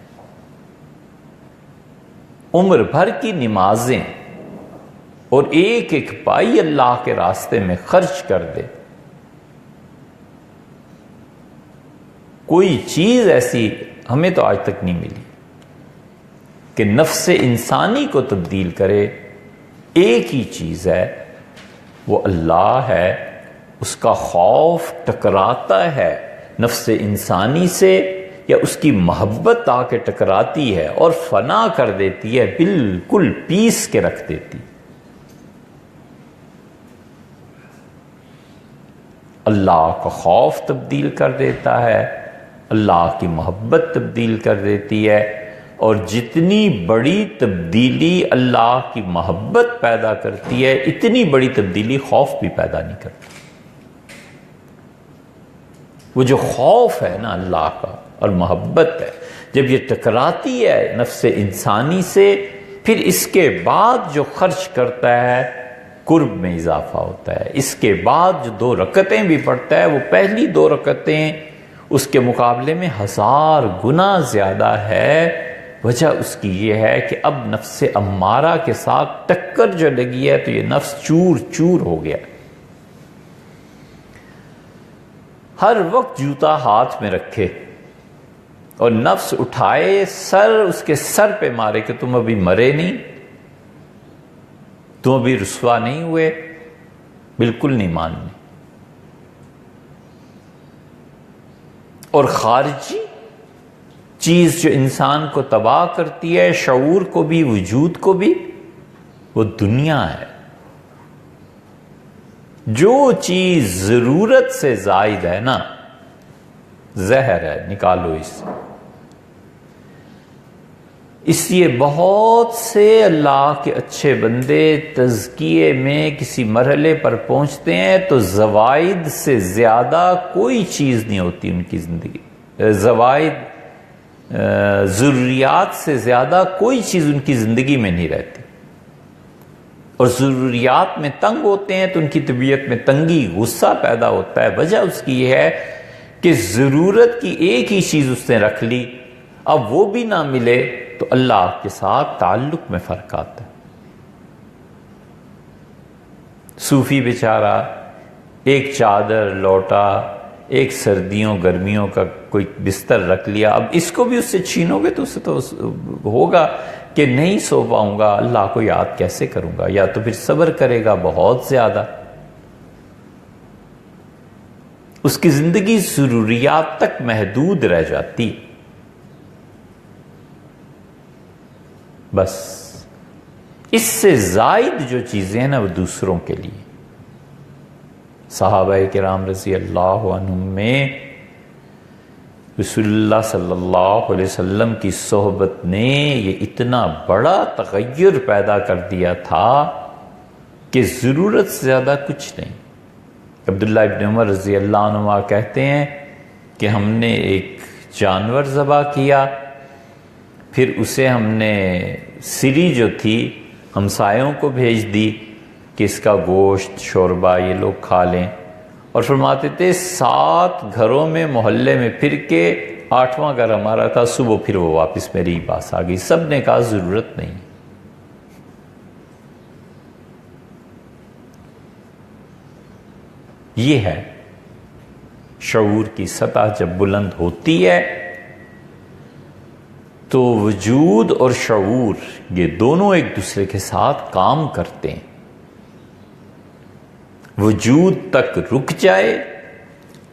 عمر بھر کی نمازیں اور ایک ایک پائی اللہ کے راستے میں خرچ کر دے، کوئی چیز ایسی ہمیں تو آج تک نہیں ملی کہ نفس انسانی کو تبدیل کرے۔ ایک ہی چیز ہے، وہ اللہ ہے۔ اس کا خوف ٹکراتا ہے نفس انسانی سے، یا اس کی محبت آ کے ٹکراتی ہے اور فنا کر دیتی ہے، بالکل پیس کے رکھ دیتی۔ اللہ کا خوف تبدیل کر دیتا ہے، اللہ کی محبت تبدیل کر دیتی ہے، اور جتنی بڑی تبدیلی اللہ کی محبت پیدا کرتی ہے اتنی بڑی تبدیلی خوف بھی پیدا نہیں کرتی۔ وہ جو خوف ہے نا اللہ کا اور محبت ہے، جب یہ ٹکراتی ہے نفس انسانی سے، پھر اس کے بعد جو خرچ کرتا ہے قرب میں اضافہ ہوتا ہے۔ اس کے بعد جو 2 رکعتیں بھی پڑھتا ہے، وہ پہلی 2 رکعتیں اس کے مقابلے میں 1000 گنا زیادہ ہے۔ وجہ اس کی یہ ہے کہ اب نفس امارہ کے ساتھ ٹکر جو لگی ہے تو یہ نفس چور چور ہو گیا۔ ہر وقت جوتا ہاتھ میں رکھے اور نفس اٹھائے، اس کے سر پہ مارے کہ تم ابھی مرے نہیں، تم ابھی رسوا نہیں ہوئے، بالکل نہیں ماننی۔ اور خارجی چیز جو انسان کو تباہ کرتی ہے، شعور کو بھی وجود کو بھی، وہ دنیا ہے۔ جو چیز ضرورت سے زائد ہے نا، زہر ہے، نکالو اس سے۔ اس لیے بہت سے اللہ کے اچھے بندے تزکیے میں کسی مرحلے پر پہنچتے ہیں تو زوائد سے زیادہ کوئی چیز نہیں ہوتی ان کی زندگی، ضروریات سے زیادہ کوئی چیز ان کی زندگی میں نہیں رہتی، اور ضروریات میں تنگ ہوتے ہیں تو ان کی طبیعت میں تنگی، غصہ پیدا ہوتا ہے۔ وجہ اس کی یہ ہے کہ ضرورت کی ایک ہی چیز اس نے رکھ لی، اب وہ بھی نہ ملے تو اللہ کے ساتھ تعلق میں فرق آتا ہے۔ صوفی بیچارہ ایک چادر، لوٹا، ایک سردیوں گرمیوں کا کوئی بستر رکھ لیا، اب اس کو بھی اس سے چھینو گے تو اس سے تو ہوگا کہ نہیں سو پاؤں گا، اللہ کو یاد کیسے کروں گا، یا تو پھر صبر کرے گا بہت زیادہ۔ اس کی زندگی ضروریات تک محدود رہ جاتی، بس اس سے زائد جو چیزیں ہیں نا وہ دوسروں کے لیے۔ صحابہ کرام رضی اللہ عنہم میں رسول اللہ صلی اللہ علیہ وسلم کی صحبت نے یہ اتنا بڑا تغیر پیدا کر دیا تھا کہ ضرورت سے زیادہ کچھ نہیں۔ عبداللہ ابن عمر رضی اللہ عنہ کہتے ہیں کہ ہم نے ایک جانور ذبح کیا، پھر اسے ہم نے سری جو تھی ہمسایوں کو بھیج دی کہ اس کا گوشت شوربہ یہ لوگ کھا لیں، اور فرماتے تھے 7 گھروں میں محلے میں پھر کے 8واں گھر ہمارا تھا، صبح پھر وہ واپس میری پاس آ گئی، سب نے کہا ضرورت نہیں۔ یہ ہے شعور کی سطح جب بلند ہوتی ہے تو وجود اور شعور یہ دونوں ایک دوسرے کے ساتھ کام کرتے ہیں۔ وجود تک رک جائے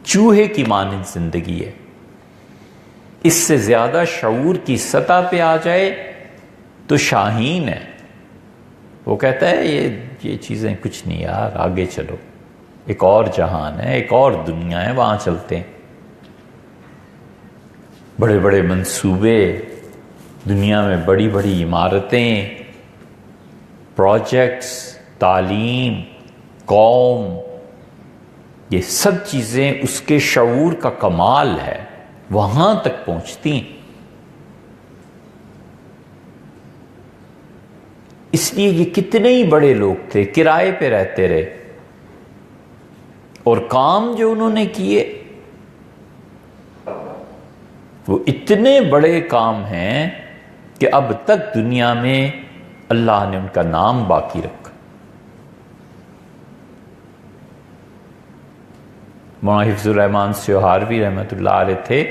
چوہے کی مانند زندگی ہے، اس سے زیادہ شعور کی سطح پہ آ جائے تو شاہین ہے، وہ کہتا ہے یہ چیزیں کچھ نہیں یار، آگے چلو، ایک اور جہان ہے، ایک اور دنیا ہے، وہاں چلتے ہیں۔ بڑے بڑے منصوبے، دنیا میں بڑی بڑی عمارتیں، پروجیکٹس، تعلیم، قوم، یہ سب چیزیں اس کے شعور کا کمال ہے، وہاں تک پہنچتی ہیں۔ اس لیے یہ کتنے ہی بڑے لوگ تھے، کرائے پہ رہتے رہے، اور کام جو انہوں نے کیے وہ اتنے بڑے کام ہیں کہ اب تک دنیا میں اللہ نے ان کا نام باقی رکھا۔ مولانا حفظ الرحمان سیوہاروی رحمۃ اللہ علیہ تھے،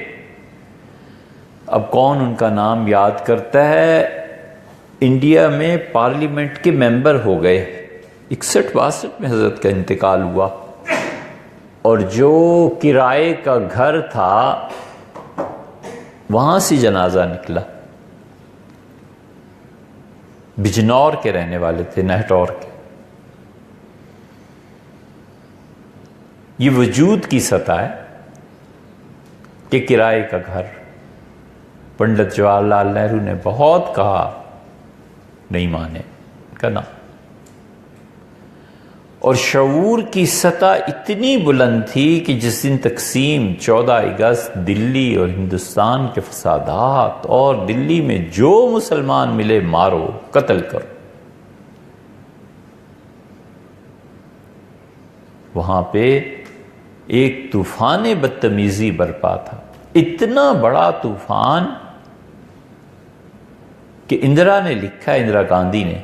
اب کون ان کا نام یاد کرتا ہے، انڈیا میں پارلیمنٹ کے ممبر ہو گئے، 61-62 میں حضرت کا انتقال ہوا، اور جو کرائے کا گھر تھا وہاں سے جنازہ نکلا، بجنور کے رہنے والے تھے، نہٹور کے۔ یہ وجود کی سطح ہے کہ کرائے کا گھر۔ پنڈت جواہر لال نہرو نے بہت کہا، نہیں مانے کہنا، اور شعور کی سطح اتنی بلند تھی کہ جس دن تقسیم 14 اگست دلی اور ہندوستان کے فسادات، اور دلی میں جو مسلمان ملے مارو قتل کرو، وہاں پہ ایک طوفان بدتمیزی برپا تھا، اتنا بڑا طوفان کہ اندرا نے لکھا، اندرا گاندھی نے،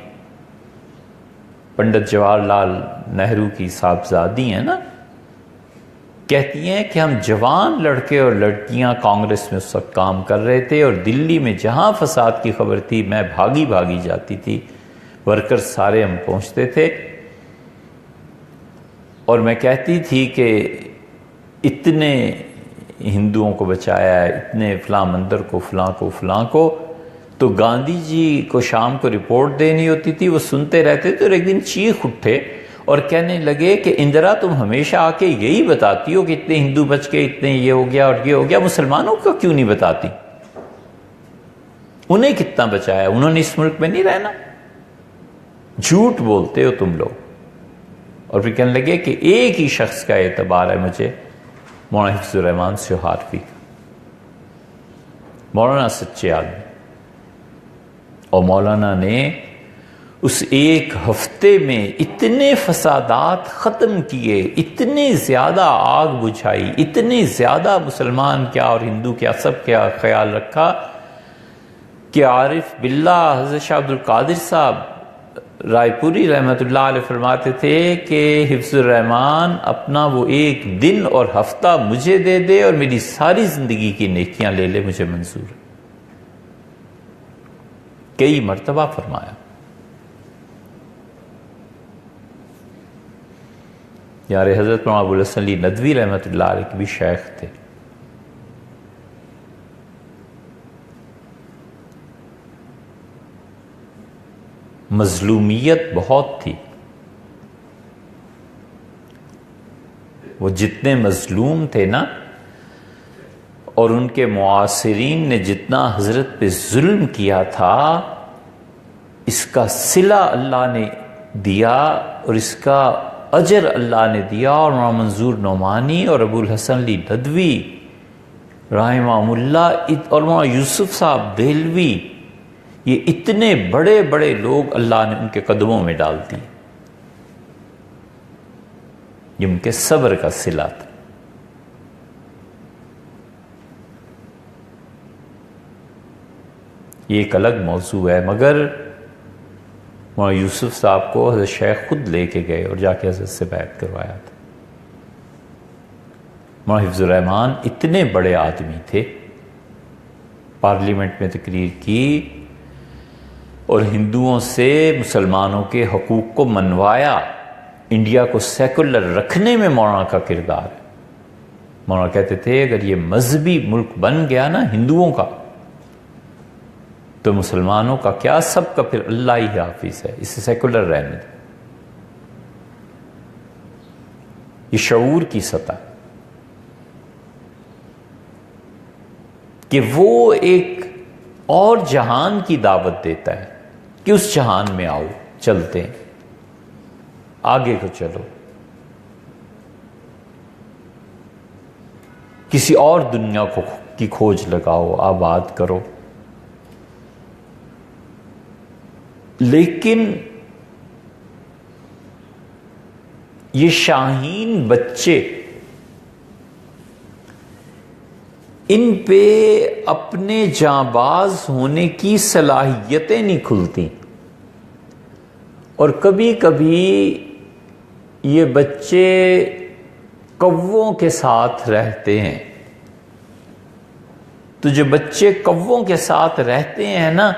پنڈت جواہر لال نہرو کی صاحبزادی ہیں نا، کہتی ہیں کہ ہم جوان لڑکے اور لڑکیاں کانگریس میں اس وقت کام کر رہے تھے، اور دلی میں جہاں فساد کی خبر تھی میں بھاگی جاتی تھی، ورکرز سارے ہم پہنچتے تھے، اور میں کہتی تھی کہ اتنے ہندوؤں کو بچایا ہے، اتنے فلاں مندر کو، فلاں کو، تو گاندھی جی کو شام کو رپورٹ دینی ہوتی تھی، وہ سنتے رہتے تھے، اور ایک دن چیخ اٹھے اور کہنے لگے کہ اندرا تم ہمیشہ آ کے یہی بتاتی ہو کہ اتنے ہندو بچ کے، اتنے یہ ہو گیا اور یہ ہو گیا، مسلمانوں کا کیوں نہیں بتاتی؟ انہیں کتنا بچایا، انہوں نے اس ملک میں نہیں رہنا، جھوٹ بولتے ہو تم لوگ۔ اور پھر کہنے لگے کہ ایک ہی شخص کا اعتبار ہے مجھے، مولانا حفظ الرحمان سیوہاروی کا، مولانا سچے آدمی، اور مولانا نے اس ایک ہفتے میں اتنے فسادات ختم کیے، اتنے زیادہ آگ بجھائی، اتنے زیادہ مسلمان کیا اور ہندو کیا سب کیا خیال رکھا کہ عارف باللہ حضرت شاہ عبد القادر صاحب رائے پوری رحمۃ اللہ علیہ فرماتے تھے کہ حفظ الرحمان اپنا وہ ایک دن اور ہفتہ مجھے دے دے اور میری ساری زندگی کی نیکیاں لے لے، مجھے منظور ہے۔ کئی مرتبہ فرمایا۔ یار حضرت مولانا ابو الحسن علی ندوی رحمۃ اللہ علیہ کے بھی شیخ تھے، مظلومیت بہت تھی، وہ جتنے مظلوم تھے نا، اور ان کے معاصرین نے جتنا حضرت پہ ظلم کیا تھا، اس کا صلہ اللہ نے دیا اور اس کا اجر اللہ نے دیا، اور مولانا منظور نعمانی اور ابو الحسن علی ندوی رحمہ اللہ اور مولانا یوسف صاحب دہلوی، یہ اتنے بڑے بڑے لوگ اللہ نے ان کے قدموں میں ڈال دی، یہ ان کے صبر کا صلہ تھا۔ یہ ایک الگ موضوع ہے، مگر مولانا یوسف صاحب کو حضرت شیخ خود لے کے گئے اور جا کے حضرت سے بیعت کروایا تھا۔ مولانا حفظ الرحمان اتنے بڑے آدمی تھے، پارلیمنٹ میں تقریر کی اور ہندوؤں سے مسلمانوں کے حقوق کو منوایا۔ انڈیا کو سیکولر رکھنے میں مولانا کا کردار ہے۔ مولانا کہتے تھے اگر یہ مذہبی ملک بن گیا نا ہندوؤں کا تو مسلمانوں کا کیا، سب کا پھر اللہ ہی حافظ ہے، اسے سیکولر رہنے دیں۔ یہ شعور کی سطح کہ وہ ایک اور جہان کی دعوت دیتا ہے کہ اس جہان میں آؤ، چلتے ہیں، آگے کو چلو، کسی اور دنیا کی کھوج لگاؤ، آباد کرو۔ لیکن یہ شاہین بچے، ان پہ اپنے جانباز ہونے کی صلاحیتیں نہیں کھلتی، اور کبھی کبھی یہ بچے کووں کے ساتھ رہتے ہیں، تو جو بچے کووں کے ساتھ رہتے ہیں نا،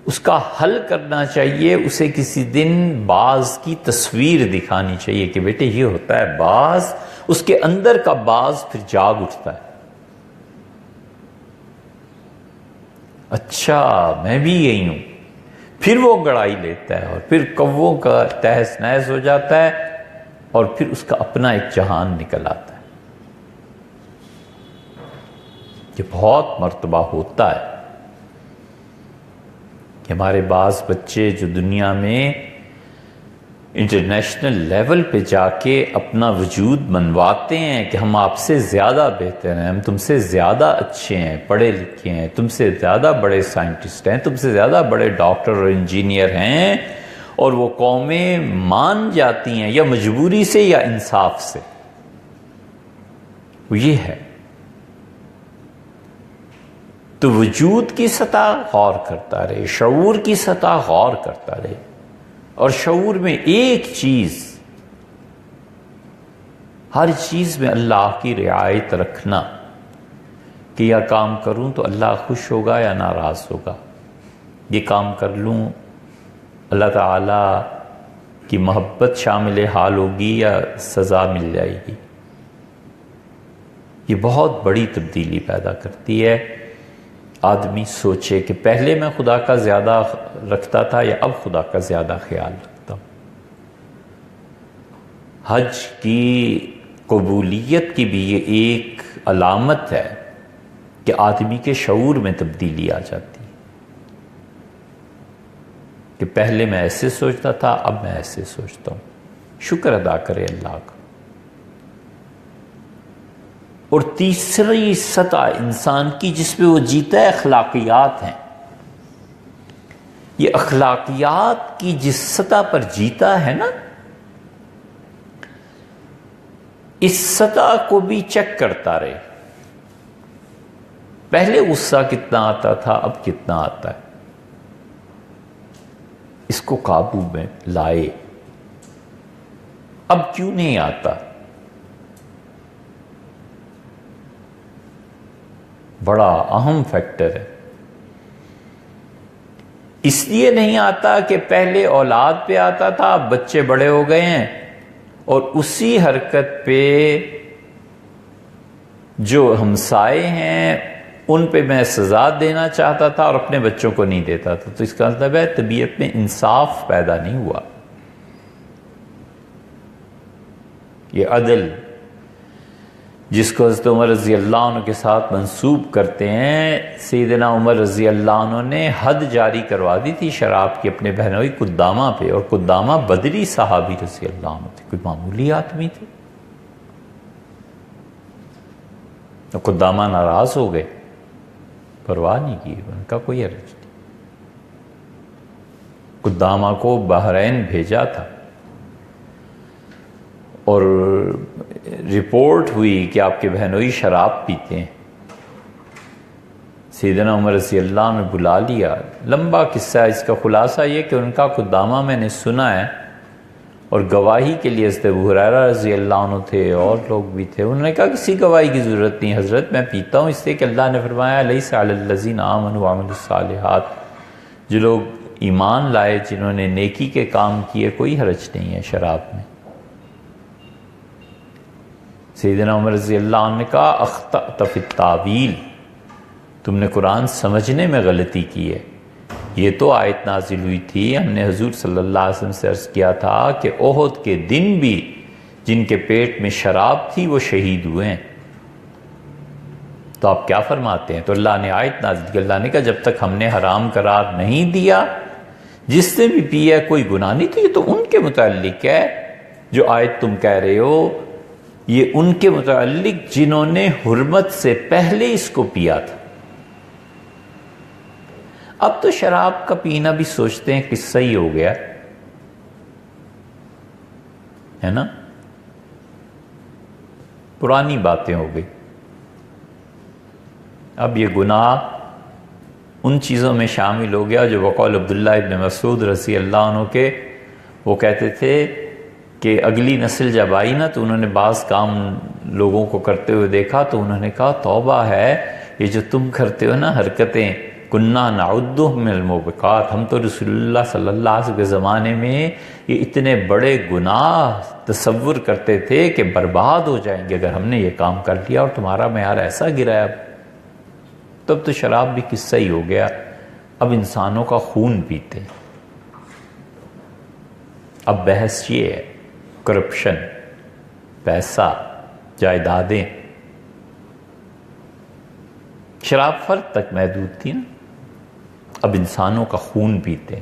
اس کا حل کرنا چاہیے، اسے کسی دن باز کی تصویر دکھانی چاہیے کہ بیٹے یہ ہوتا ہے باز، اس کے اندر کا باز پھر جاگ اٹھتا ہے، اچھا میں بھی یہی ہوں، پھر وہ گڑائی لیتا ہے اور پھر کووں کا تہس نہس ہو جاتا ہے اور پھر اس کا اپنا ایک جہان نکل آتا ہے۔ یہ بہت مرتبہ ہوتا ہے کہ ہمارے بعض بچے جو دنیا میں انٹرنیشنل لیول پہ جا کے اپنا وجود منواتے ہیں کہ ہم آپ سے زیادہ بہتر ہیں، ہم تم سے زیادہ اچھے ہیں، پڑھے لکھے ہیں، تم سے زیادہ بڑے سائنٹسٹ ہیں، تم سے زیادہ بڑے ڈاکٹر اور انجینئر ہیں، اور وہ قومیں مان جاتی ہیں یا مجبوری سے یا انصاف سے، وہ یہ ہے۔ تو وجود کی سطح غور کرتا رہے، شعور کی سطح غور کرتا رہے، اور شعور میں ایک چیز، ہر چیز میں اللہ کی رعایت رکھنا کہ یہ کام کروں تو اللہ خوش ہوگا یا ناراض ہوگا، یہ کام کر لوں اللہ تعالیٰ کی محبت شامل حال ہوگی یا سزا مل جائے گی۔ یہ بہت بڑی تبدیلی پیدا کرتی ہے۔ آدمی سوچے کہ پہلے میں خدا کا زیادہ رکھتا تھا یا اب خدا کا زیادہ خیال رکھتا ہوں۔ حج کی قبولیت کی بھی یہ ایک علامت ہے کہ آدمی کے شعور میں تبدیلی آ جاتی ہے کہ پہلے میں ایسے سوچتا تھا، اب میں ایسے سوچتا ہوں۔ شکر ادا کرے اللہ کا۔ اور تیسری سطح انسان کی جس پہ وہ جیتا ہے، اخلاقیات ہیں۔ یہ اخلاقیات کی جس سطح پر جیتا ہے نا، اس سطح کو بھی چیک کرتا رہے، پہلے غصہ کتنا آتا تھا، اب کتنا آتا ہے، اس کو قابو میں لائے، اب کیوں نہیں آتا۔ بڑا اہم فیکٹر ہے۔ اس لیے نہیں آتا کہ پہلے اولاد پہ آتا تھا، اب بچے بڑے ہو گئے ہیں اور اسی حرکت پہ جو ہمسائے ہیں ان پہ میں سزا دینا چاہتا تھا اور اپنے بچوں کو نہیں دیتا تھا، تو اس کا مطلب ہے طبیعت میں انصاف پیدا نہیں ہوا۔ یہ عدل جس کو حضرت عمر رضی اللہ عنہ کے ساتھ منسوب کرتے ہیں، سیدنا عمر رضی اللہ عنہ نے حد جاری کروا دی تھی شراب کی اپنے بہنوئی قدامہ پہ، اور قدامہ بدری صحابی رضی اللہ عنہ تھے، کوئی معمولی آدمی تھے۔ تو قدامہ ناراض ہو گئے، پرواہ نہیں کی، ان کا کوئی حرج نہیں۔ قدامہ کو بحرین بھیجا تھا اور رپورٹ ہوئی کہ آپ کے بہنوئی شراب پیتے ہیں۔ سیدنا عمر رضی اللہ عنہ نے بلا لیا، لمبا قصہ ہے، اس کا خلاصہ یہ کہ ان کا قدامہ میں نے سنا ہے، اور گواہی کے لیے حضرت ابو ہریرہ رضی اللہ عنہ تھے اور لوگ بھی تھے۔ انہوں نے کہا کسی گواہی کی ضرورت نہیں حضرت، میں پیتا ہوں اس لیے کہ اللہ نے فرمایا لیس علی الذین آمنوا وعملوا الصالحات، جو لوگ ایمان لائے، جنہوں نے نیکی کے کام کیے، کوئی حرج نہیں ہے شراب میں۔ سیدنا عمر رضی اللہ عنہ نے کہا اخطأت فی التاویل، تم نے قرآن سمجھنے میں غلطی کی ہے، یہ تو آیت نازل ہوئی تھی، ہم نے حضور صلی اللہ علیہ وسلم سے عرض کیا تھا کہ احد کے دن بھی جن کے پیٹ میں شراب تھی وہ شہید ہوئے ہیں، تو آپ کیا فرماتے ہیں؟ تو اللہ نے آیت نازل کی، اللہ نے کہا جب تک ہم نے حرام قرار نہیں دیا، جس نے بھی پیا کوئی گناہ نہیں، تو یہ تو ان کے متعلق ہے، جو آیت تم کہہ رہے ہو یہ ان کے متعلق جنہوں نے حرمت سے پہلے اس کو پیا تھا۔ اب تو شراب کا پینا بھی سوچتے ہیں قصہ ہی ہو گیا ہے نا، پرانی باتیں ہو گئی۔ اب یہ گناہ ان چیزوں میں شامل ہو گیا جو بقول عبداللہ ابن مسعود رضی اللہ عنہ کے، وہ کہتے تھے کہ اگلی نسل جب آئی نا تو انہوں نے بعض کام لوگوں کو کرتے ہوئے دیکھا، تو انہوں نے کہا توبہ ہے، یہ جو تم کرتے ہو نا حرکتیں، کنّا نعدہ من الموبقات، ہم تو رسول اللہ صلی اللہ علیہ وسلم کے زمانے میں یہ اتنے بڑے گناہ تصور کرتے تھے کہ برباد ہو جائیں گے اگر ہم نے یہ کام کر لیا، اور تمہارا معیار ایسا گرا ہے۔ تب تو شراب بھی قصہ ہی ہو گیا، اب انسانوں کا خون پیتے۔ اب بحث یہ ہے کرپشن، پیسہ، جائیدادیں۔ شراب فرد تک محدود تھی نا، اب انسانوں کا خون پیتے۔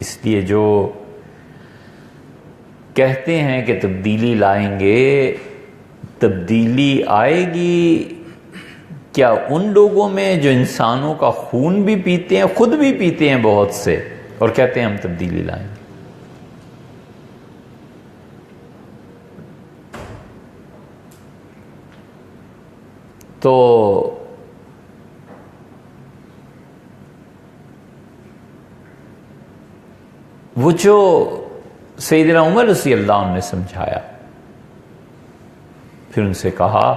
اس لیے جو کہتے ہیں کہ تبدیلی لائیں گے، تبدیلی آئے گی کیا ان لوگوں میں جو انسانوں کا خون بھی پیتے ہیں، خود بھی پیتے ہیں بہت سے، اور کہتے ہیں ہم تبدیلی لائیں گے؟ تو وہ جو سیدنا عمر رضی اللہ عنہ نے سمجھایا، پھر ان سے کہا،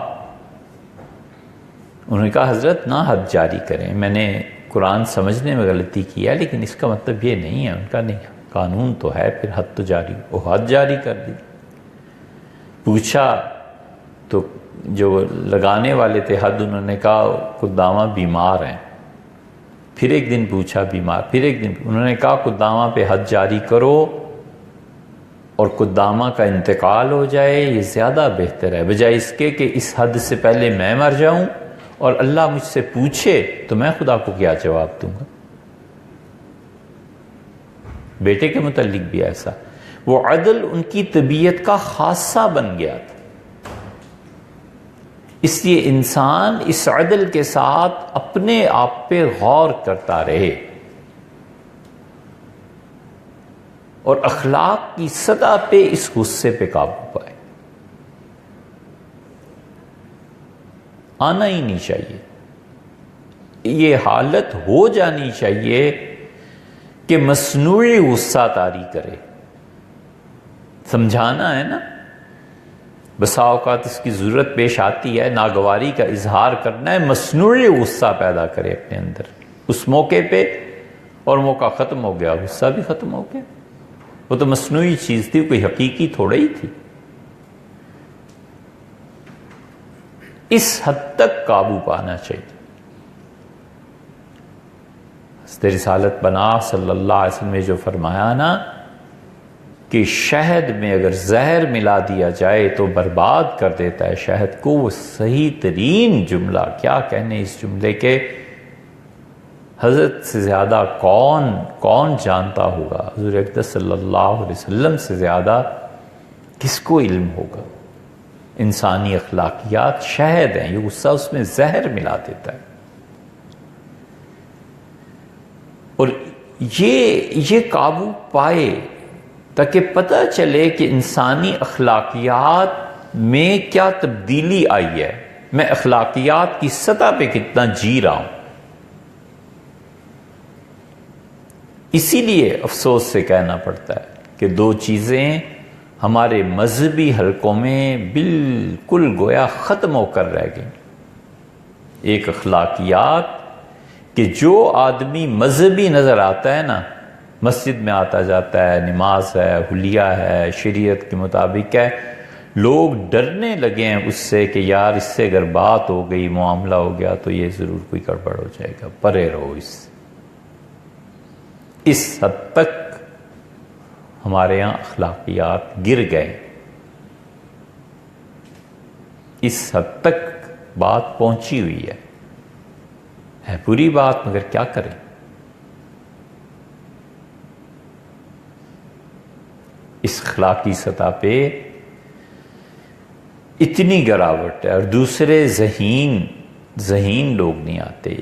انہوں نے کہا حضرت نہ حد جاری کریں، میں نے قرآن سمجھنے میں غلطی کی ہے، لیکن اس کا مطلب یہ نہیں ہے۔ ان کا نہیں، قانون تو ہے، پھر حد تو جاری، وہ حد جاری کر دی۔ پوچھا تو جو لگانے والے تھے حد، انہوں نے کہا قدامہ بیمار ہیں۔ پھر ایک دن پوچھا بیمار، پھر ایک دن انہوں نے کہا قدامہ پہ حد جاری کرو اور قدامہ کا انتقال ہو جائے، یہ زیادہ بہتر ہے، بجائے اس کے کہ اس حد سے پہلے میں مر جاؤں اور اللہ مجھ سے پوچھے تو میں خدا کو کیا جواب دوں گا۔ بیٹے کے متعلق بھی ایسا، وہ عدل ان کی طبیعت کا خاصہ بن گیا تھا، اس لیے انسان اس عدل کے ساتھ اپنے آپ پہ غور کرتا رہے اور اخلاق کی سطح پہ اس غصے پہ قابو پائے۔ آنا ہی نہیں چاہیے، یہ حالت ہو جانی چاہیے کہ مصنوعی غصہ طاری کرے۔ سمجھانا ہے نا، بسا اوقات اس کی ضرورت پیش آتی ہے، ناگواری کا اظہار کرنا ہے، مصنوعی غصہ پیدا کرے اپنے اندر اس موقع پہ، اور موقع ختم ہو گیا، غصہ بھی ختم ہو گیا۔ وہ تو مصنوعی چیز تھی، کوئی حقیقی تھوڑا ہی تھی۔ اس حد تک قابو پانا چاہیے۔ حضرت رسالت بنا صلی اللہ علیہ وسلم نے جو فرمایا نا کہ شہد میں اگر زہر ملا دیا جائے تو برباد کر دیتا ہے شہد کو، وہ صحیح ترین جملہ، کیا کہنے اس جملے کے، حضرت سے زیادہ کون جانتا ہوگا، حضور اقدس صلی اللہ علیہ وسلم سے زیادہ کس کو علم ہوگا۔ انسانی اخلاقیات شہد ہیں، یہ غصہ اس میں زہر ملا دیتا ہے. اور یہ قابو پائے تاکہ پتہ چلے کہ انسانی اخلاقیات میں کیا تبدیلی آئی ہے، میں اخلاقیات کی سطح پہ کتنا جی رہا ہوں. اسی لیے افسوس سے کہنا پڑتا ہے کہ دو چیزیں ہمارے مذہبی حلقوں میں بالکل گویا ختم ہو کر رہ گئیں. ایک اخلاقیات کہ جو آدمی مذہبی نظر آتا ہے نا، مسجد میں آتا جاتا ہے، نماز ہے، حلیہ ہے، شریعت کے مطابق ہے، لوگ ڈرنے لگے ہیں اس سے کہ یار اس سے اگر بات ہو گئی، معاملہ ہو گیا تو یہ ضرور کوئی گڑبڑ ہو جائے گا، پرے رہو اس سے. اس حد تک ہمارے یہاں اخلاقیات گر گئے، اس حد تک بات پہنچی ہوئی ہے بری بات، مگر کیا کریں. اس اخلاقی سطح پہ اتنی گراوٹ ہے، اور دوسرے ذہین لوگ نہیں آتے.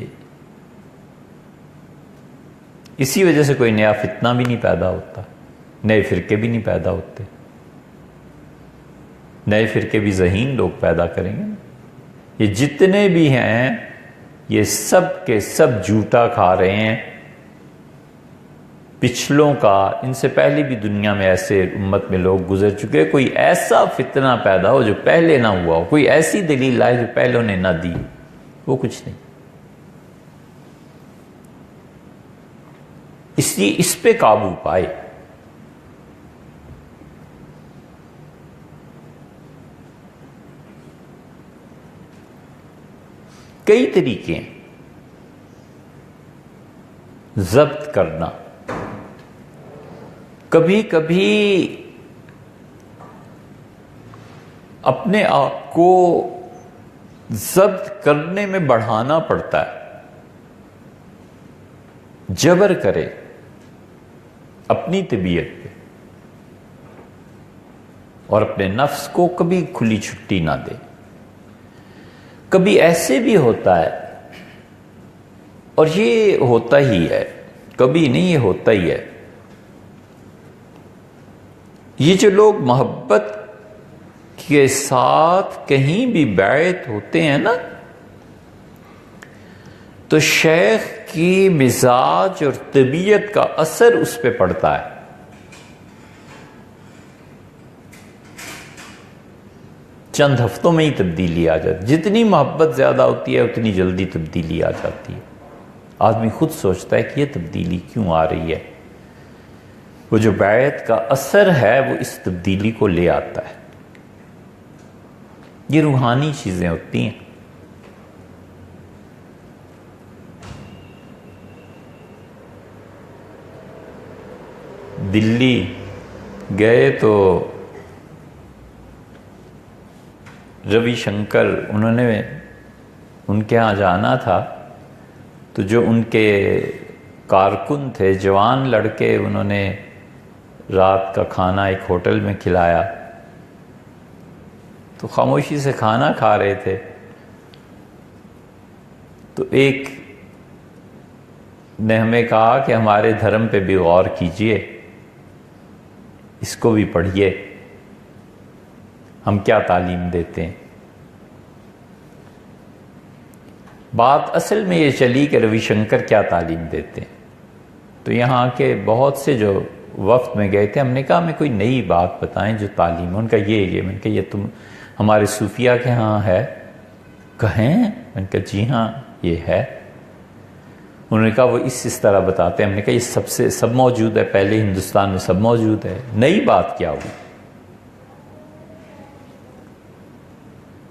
اسی وجہ سے کوئی نیا فتنہ بھی نہیں پیدا ہوتا، نئے فرقے بھی نہیں پیدا ہوتے. نئے فرقے بھی ذہین لوگ پیدا کریں گے. یہ جتنے بھی ہیں یہ سب کے سب جھوٹا کھا رہے ہیں پچھلوں کا. ان سے پہلے بھی دنیا میں ایسے امت میں لوگ گزر چکے. کوئی ایسا فتنہ پیدا ہو جو پہلے نہ ہوا ہو، کوئی ایسی دلیل لائے جو پہلوں نے نہ دی، وہ کچھ نہیں. اس لیے اس پہ قابو پائے. کئی طریقے ہیں ضبط کرنا. کبھی کبھی اپنے آپ کو ضبط کرنے میں بڑھانا پڑتا ہے، جبر کرے اپنی طبیعت پہ، اور اپنے نفس کو کبھی کھلی چھٹی نہ دے. کبھی ایسے بھی ہوتا ہے، اور یہ ہوتا ہی ہے، کبھی نہیں، یہ ہوتا ہی ہے. یہ جو لوگ محبت کے ساتھ کہیں بھی بیعت ہوتے ہیں نا، تو شیخ کی مزاج اور طبیعت کا اثر اس پہ پڑتا ہے. چند ہفتوں میں ہی تبدیلی آ جاتی. جتنی محبت زیادہ ہوتی ہے اتنی جلدی تبدیلی آ جاتی ہے. آدمی خود سوچتا ہے کہ یہ تبدیلی کیوں آ رہی ہے. وہ جو بیعت کا اثر ہے وہ اس تبدیلی کو لے آتا ہے. یہ روحانی چیزیں ہوتی ہیں. دلی گئے تو روی شنکر، انہوں نے ان کے ہاں جانا تھا، تو جو ان کے کارکن تھے، جوان لڑکے، انہوں نے رات کا کھانا ایک ہوٹل میں کھلایا. تو خاموشی سے کھانا کھا رہے تھے. تو ایک نے ہمیں کہا کہ ہمارے دھرم پہ بھی غور کیجئے، اس کو بھی پڑھیے، ہم کیا تعلیم دیتے ہیں. بات اصل میں یہ چلی کہ روی شنکر کیا تعلیم دیتے ہیں. تو یہاں کے بہت سے جو وفد میں گئے تھے، ہم نے کہا ہمیں کوئی نئی بات بتائیں جو تعلیم. ان کا یہ میں نے کہا یہ تم ہمارے صوفیہ کے ہاں ہے؟ کہیں؟ میں نے کہا جی ہاں یہ ہے. انہوں نے کہا وہ اس طرح بتاتے ہیں. ہم نے کہا یہ سب موجود ہے، پہلے ہندوستان میں سب موجود ہے، نئی بات کیا ہوئی؟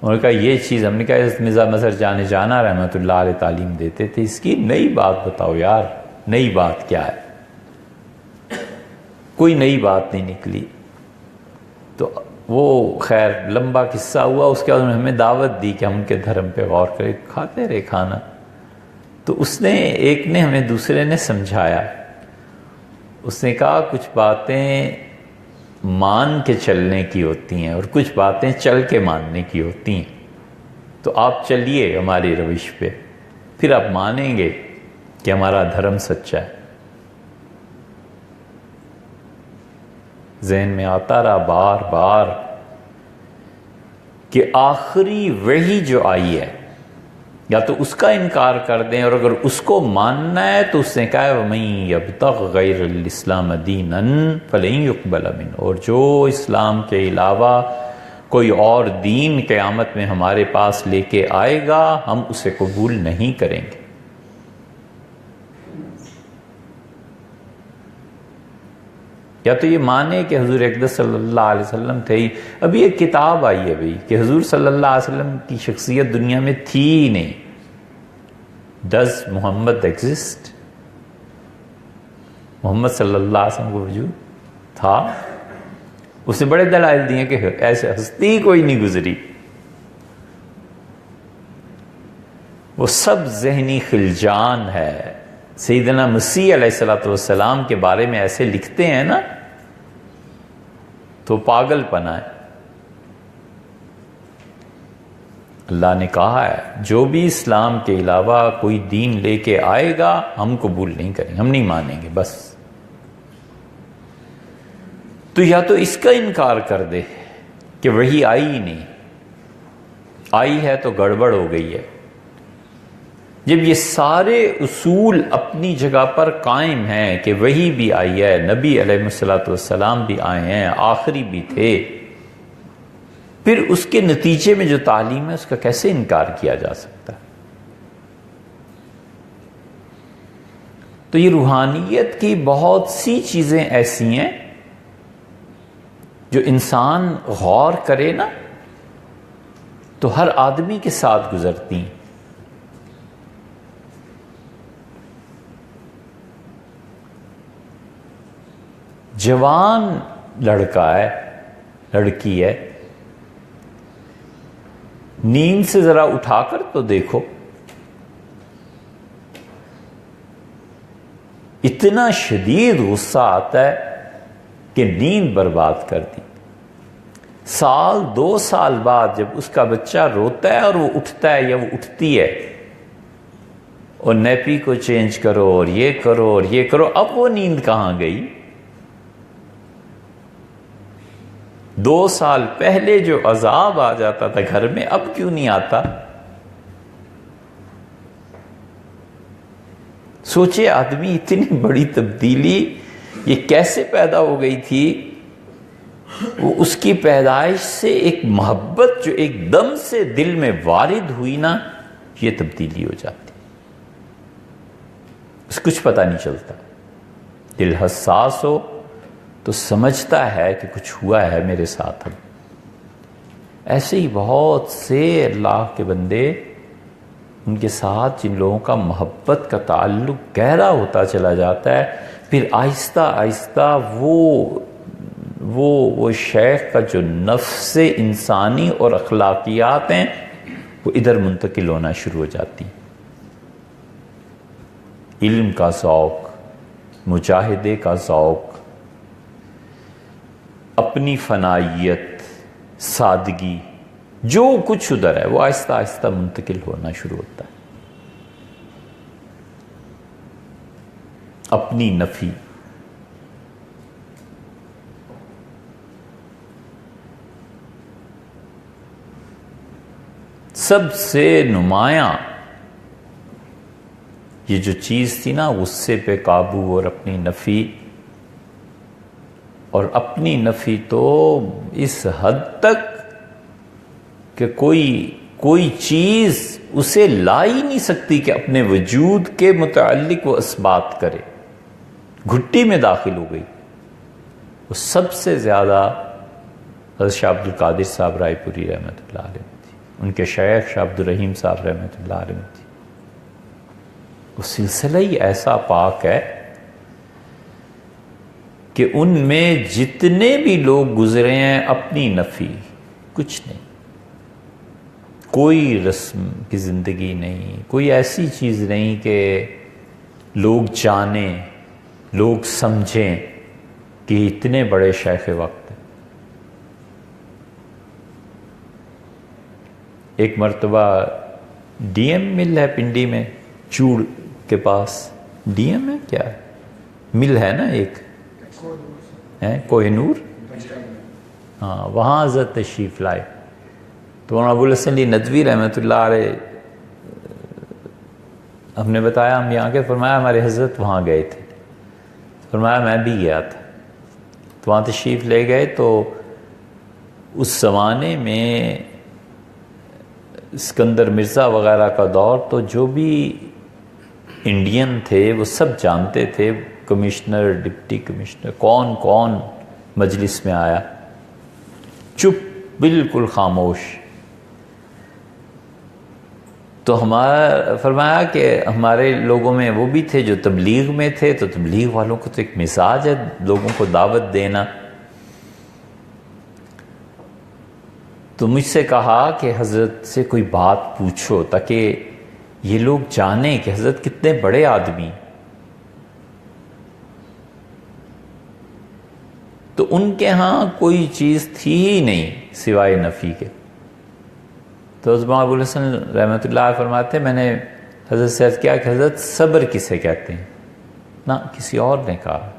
انہوں نے کہا یہ چیز. ہم نے کہا مرزا مظہر جان جانا رحمۃ اللہ علیہ تعلیم دیتے تھے، اس کی نئی بات بتاؤ یار، نئی بات کیا ہے؟ کوئی نئی بات نہیں نکلی. تو وہ خیر لمبا قصہ ہوا. اس کے بعد انہوں نے ہمیں دعوت دی کہ ہم ان کے دھرم پہ غور کریں. کھاتے رہے کھانا. تو ایک نے ہمیں دوسرے نے سمجھایا. اس نے کہا کچھ باتیں مان کے چلنے کی ہوتی ہیں اور کچھ باتیں چل کے ماننے کی ہوتی ہیں. تو آپ چلیے ہماری روش پہ، پھر آپ مانیں گے کہ ہمارا دھرم سچا ہے. ذہن میں آتا رہا بار بار کہ آخری وحی جو آئی ہے یا تو اس کا انکار کر دیں، اور اگر اس کو ماننا ہے تو اس نے کہا ہے وَمَن يَبْتَغِ غَيْرَ الْإِسْلَامَ دِينًا فَلَن يُقْبَلَ مِنْهُ، اور جو اسلام کے علاوہ کوئی اور دین قیامت میں ہمارے پاس لے کے آئے گا ہم اسے قبول نہیں کریں گے. یا تو یہ مانے کہ حضور اقدس صلی اللہ علیہ وسلم تھے ہی. ابھی ایک کتاب آئی ہے بھئی کہ حضور صلی اللہ علیہ وسلم کی شخصیت دنیا میں تھی ہی نہیں. Does Muhammad exist? محمد صلی اللہ علیہ وسلم کو وجود تھا؟ اس نے بڑے دلائل دیے کہ ایسے ہستی کوئی نہیں گزری. وہ سب ذہنی خلجان ہے. سیدنا مسیح علیہ السلام کے بارے میں ایسے لکھتے ہیں نا تو پاگل پنا ہے. اللہ نے کہا ہے جو بھی اسلام کے علاوہ کوئی دین لے کے آئے گا ہم قبول نہیں کریں گے، ہم نہیں مانیں گے. بس تو یا تو اس کا انکار کر دے کہ وہی آئی ہی نہیں، آئی ہے تو گڑبڑ ہو گئی ہے. جب یہ سارے اصول اپنی جگہ پر قائم ہیں کہ وہی بھی آئی ہے، نبی علیہ السلام بھی آئے ہیں، آخری بھی تھے، پھر اس کے نتیجے میں جو تعلیم ہے اس کا کیسے انکار کیا جا سکتا ہے؟ تو یہ روحانیت کی بہت سی چیزیں ایسی ہیں جو انسان غور کرے نا تو ہر آدمی کے ساتھ گزرتی ہیں. جوان لڑکا ہے، لڑکی ہے، نیند سے ذرا اٹھا کر تو دیکھو، اتنا شدید غصہ آتا ہے کہ نیند برباد کر دی. سال 2 سال بعد جب اس کا بچہ روتا ہے اور وہ اٹھتا ہے یا وہ اٹھتی ہے اور نیپی کو چینج کرو اور یہ کرو اور یہ کرو، اب وہ نیند کہاں گئی؟ 2 سال پہلے جو عذاب آ جاتا تھا گھر میں اب کیوں نہیں آتا؟ سوچے آدمی اتنی بڑی تبدیلی یہ کیسے پیدا ہو گئی تھی؟ وہ اس کی پیدائش سے ایک محبت جو ایک دم سے دل میں وارد ہوئی نا، یہ تبدیلی ہو جاتی. اس کچھ پتہ نہیں چلتا. دل حساس ہو تو سمجھتا ہے کہ کچھ ہوا ہے میرے ساتھ. ایسے ہی بہت سے اللہ کے بندے، ان کے ساتھ جن لوگوں کا محبت کا تعلق گہرا ہوتا چلا جاتا ہے، پھر آہستہ آہستہ وہ شیخ کا جو نفس انسانی اور اخلاقیات ہیں وہ ادھر منتقل ہونا شروع ہو جاتی. علم کا ذوق، مجاہدے کا ذوق، اپنی فنائیت، سادگی، جو کچھ ادھر ہے وہ آہستہ آہستہ منتقل ہونا شروع ہوتا ہے. اپنی نفی، سب سے نمایاں یہ جو چیز تھی نا، غصے پہ قابو اور اپنی نفی. اور اپنی نفی تو اس حد تک کہ کوئی چیز اسے لا ہی نہیں سکتی کہ اپنے وجود کے متعلق وہ اثبات کرے. گھٹی میں داخل ہو گئی. وہ سب سے زیادہ حضرت شاہ عبد القادر صاحب رائے پوری رحمۃ اللہ علیہ تھی، ان کے شیخ شاہ عبد الرحیم صاحب رحمۃ اللہ علیہ تھی. وہ سلسلہ ہی ایسا پاک ہے کہ ان میں جتنے بھی لوگ گزرے ہیں اپنی نفی، کچھ نہیں، کوئی رسم کی زندگی نہیں، کوئی ایسی چیز نہیں کہ لوگ جانیں، لوگ سمجھیں. کہ اتنے بڑے شیخ وقت ہیں. ایک مرتبہ ڈی ایم مل ہے پنڈی میں، چوڑ کے پاس. ڈی ایم ہے کیا ہے، مل ہے نا ایک کوہ نور، ہاں وہاں حضرت تشریف لائے. تو مولانا ابوالحسن علی ندوی رحمۃ اللہ علیہ ہم نے بتایا ہم یہاں کے، فرمایا ہمارے حضرت وہاں گئے تھے. فرمایا میں بھی گیا تھا. تو وہاں تشریف لے گئے. تو اس زمانے میں اسکندر مرزا وغیرہ کا دور، تو جو بھی انڈین تھے وہ سب جانتے تھے کمشنر، ڈپٹی کمشنر، کون کون مجلس میں آیا. چپ، بالکل خاموش. تو ہمارا فرمایا کہ ہمارے لوگوں میں وہ بھی تھے جو تبلیغ میں تھے، تو تبلیغ والوں کو تو ایک مزاج ہے لوگوں کو دعوت دینا. تو مجھ سے کہا کہ حضرت سے کوئی بات پوچھو تاکہ یہ لوگ جانیں کہ حضرت کتنے بڑے آدمی. تو ان کے ہاں کوئی چیز تھی ہی نہیں سوائے نفی کے. تو حضرت ابوالحسن رحمۃ اللہ فرماتے میں نے حضرت سے عرض کیا کہ حضرت صبر کسے کہتے ہیں؟ نہ کسی اور نے کہا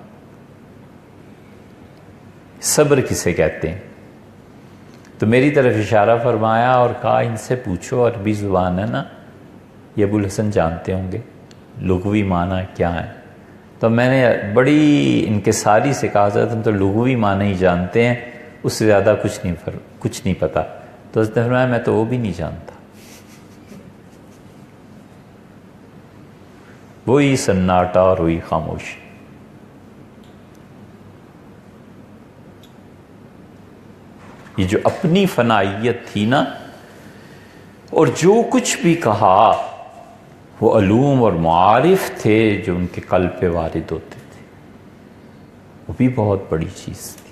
صبر کسے کہتے ہیں. تو میری طرف اشارہ فرمایا اور کہا ان سے پوچھو، عربی زبان ہے نا، یہ ابوالحسن جانتے ہوں گے لغوی معنی کیا ہے. تو میں نے بڑی انکساری سے کہا حضرت ہم تو لغوی معنی ہی جانتے ہیں، اس سے زیادہ کچھ نہیں پتہ. تو حضرت نے فرمایا میں تو وہ بھی نہیں جانتا. وہی سناٹا اور وہی خاموشی. یہ جو اپنی فنائیت تھی نا، اور جو کچھ بھی کہا وہ علوم اور معارف تھے جو ان کے قلب پہ وارد ہوتے تھے، وہ بھی بہت بڑی چیز تھی،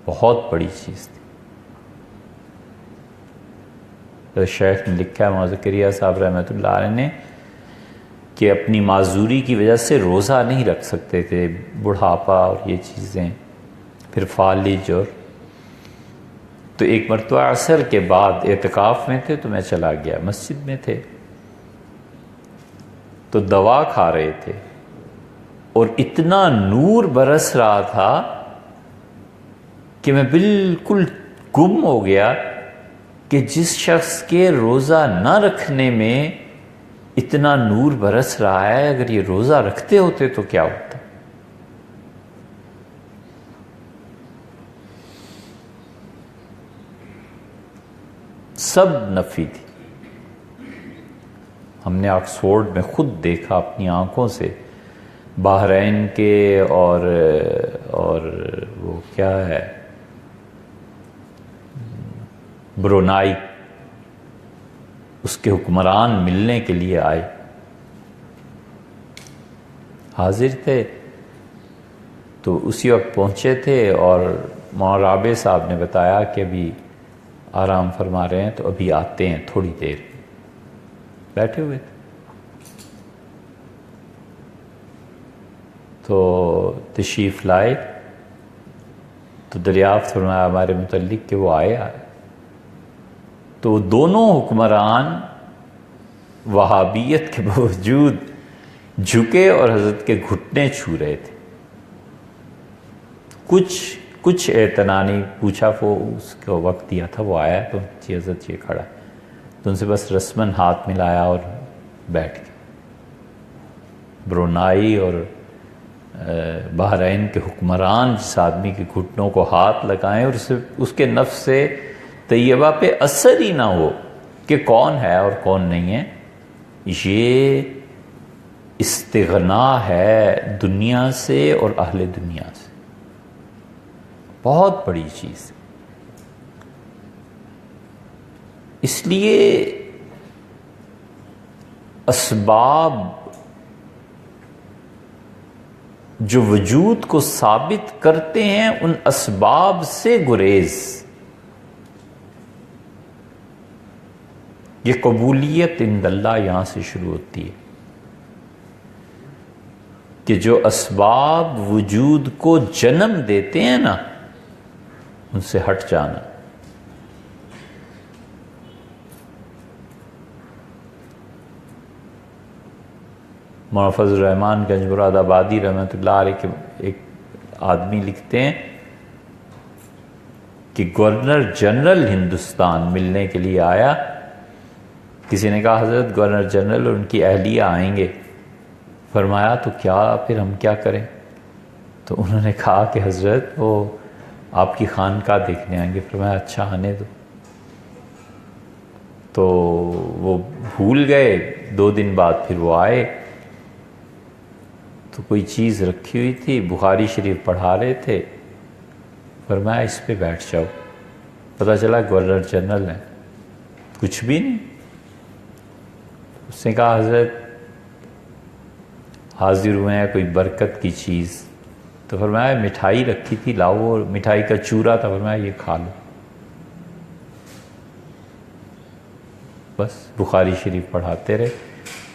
بہت بڑی چیز تھی. شیخ نے لکھا ہے مولانا زکریا صاحب رحمۃ اللہ علیہ نے کہ اپنی معذوری کی وجہ سے روزہ نہیں رکھ سکتے تھے، بڑھاپا اور یہ چیزیں، پھر فالج. اور تو ایک مرتبہ عصر کے بعد اعتکاف میں تھے تو میں چلا گیا، مسجد میں تھے تو دوا کھا رہے تھے اور اتنا نور برس رہا تھا کہ میں بالکل گم ہو گیا کہ جس شخص کے روزہ نہ رکھنے میں اتنا نور برس رہا ہے، اگر یہ روزہ رکھتے ہوتے تو کیا ہوتا. سب نفی تھی. ہم نے آکسفورڈ میں خود دیکھا اپنی آنکھوں سے، بحرین کے اور وہ کیا ہے برونائی، اس کے حکمران ملنے کے لیے آئے، حاضر تھے. تو اسی وقت پہنچے تھے اور مولانا رابع صاحب نے بتایا کہ ابھی آرام فرما رہے ہیں تو ابھی آتے ہیں تھوڑی دیر. بیٹھے ہوئے تھے تو تشریف لائے تو دریافت فرمایا ہمارے متعلق کہ وہ آئے. تو دونوں حکمران وہابیت کے باوجود جھکے اور حضرت کے گھٹنے چھو رہے تھے. کچھ اعتنا نہیں، پوچھا وہ اس کو وقت دیا تھا، وہ آیا تو جی حضرت یہ کھڑا، تو ان سے بس رسماً ہاتھ ملایا اور بیٹھ گئے. برونائی اور بحرین کے حکمران جس آدمی کے گھٹنوں کو ہاتھ لگائیں اور اس کے نفس سے طیبہ پہ اثر ہی نہ ہو کہ کون ہے اور کون نہیں ہے، یہ استغنا ہے دنیا سے اور اہل دنیا سے. بہت بڑی چیز. اس لیے اسباب جو وجود کو ثابت کرتے ہیں ان اسباب سے گریز. یہ قبولیت عند اللہ یہاں سے شروع ہوتی ہے. کہ جو اسباب وجود کو جنم دیتے ہیں نا، ان سے ہٹ جانا۔ مولانا فضل الرحمان گنج مراد آبادی رحمۃ اللہ علیہ کے ایک آدمی لکھتے ہیں کہ گورنر جنرل ہندوستان ملنے کے لیے آیا۔ کسی نے کہا حضرت گورنر جنرل اور ان کی اہلیہ آئیں گے۔ فرمایا تو کیا پھر ہم کیا کریں؟ تو انہوں نے کہا کہ حضرت وہ آپ کی خانقاہ دیکھنے آئیں گے۔ فرمایا اچھا آنے دو۔ تو وہ بھول گئے، 2 دن بعد پھر وہ آئے تو کوئی چیز رکھی ہوئی تھی، بخاری شریف پڑھا رہے تھے۔ فرمایا اس پہ بیٹھ جاؤ۔ پتہ چلا گورنر جنرل ہیں، کچھ بھی نہیں۔ اس نے کہا حضرت حاضر ہوئے ہیں، کوئی برکت کی چیز۔ تو فرمایا مٹھائی رکھی تھی، لاؤ۔ وہ مٹھائی کا چورا تھا، فرمایا یہ کھا لو۔ بس بخاری شریف پڑھاتے رہے۔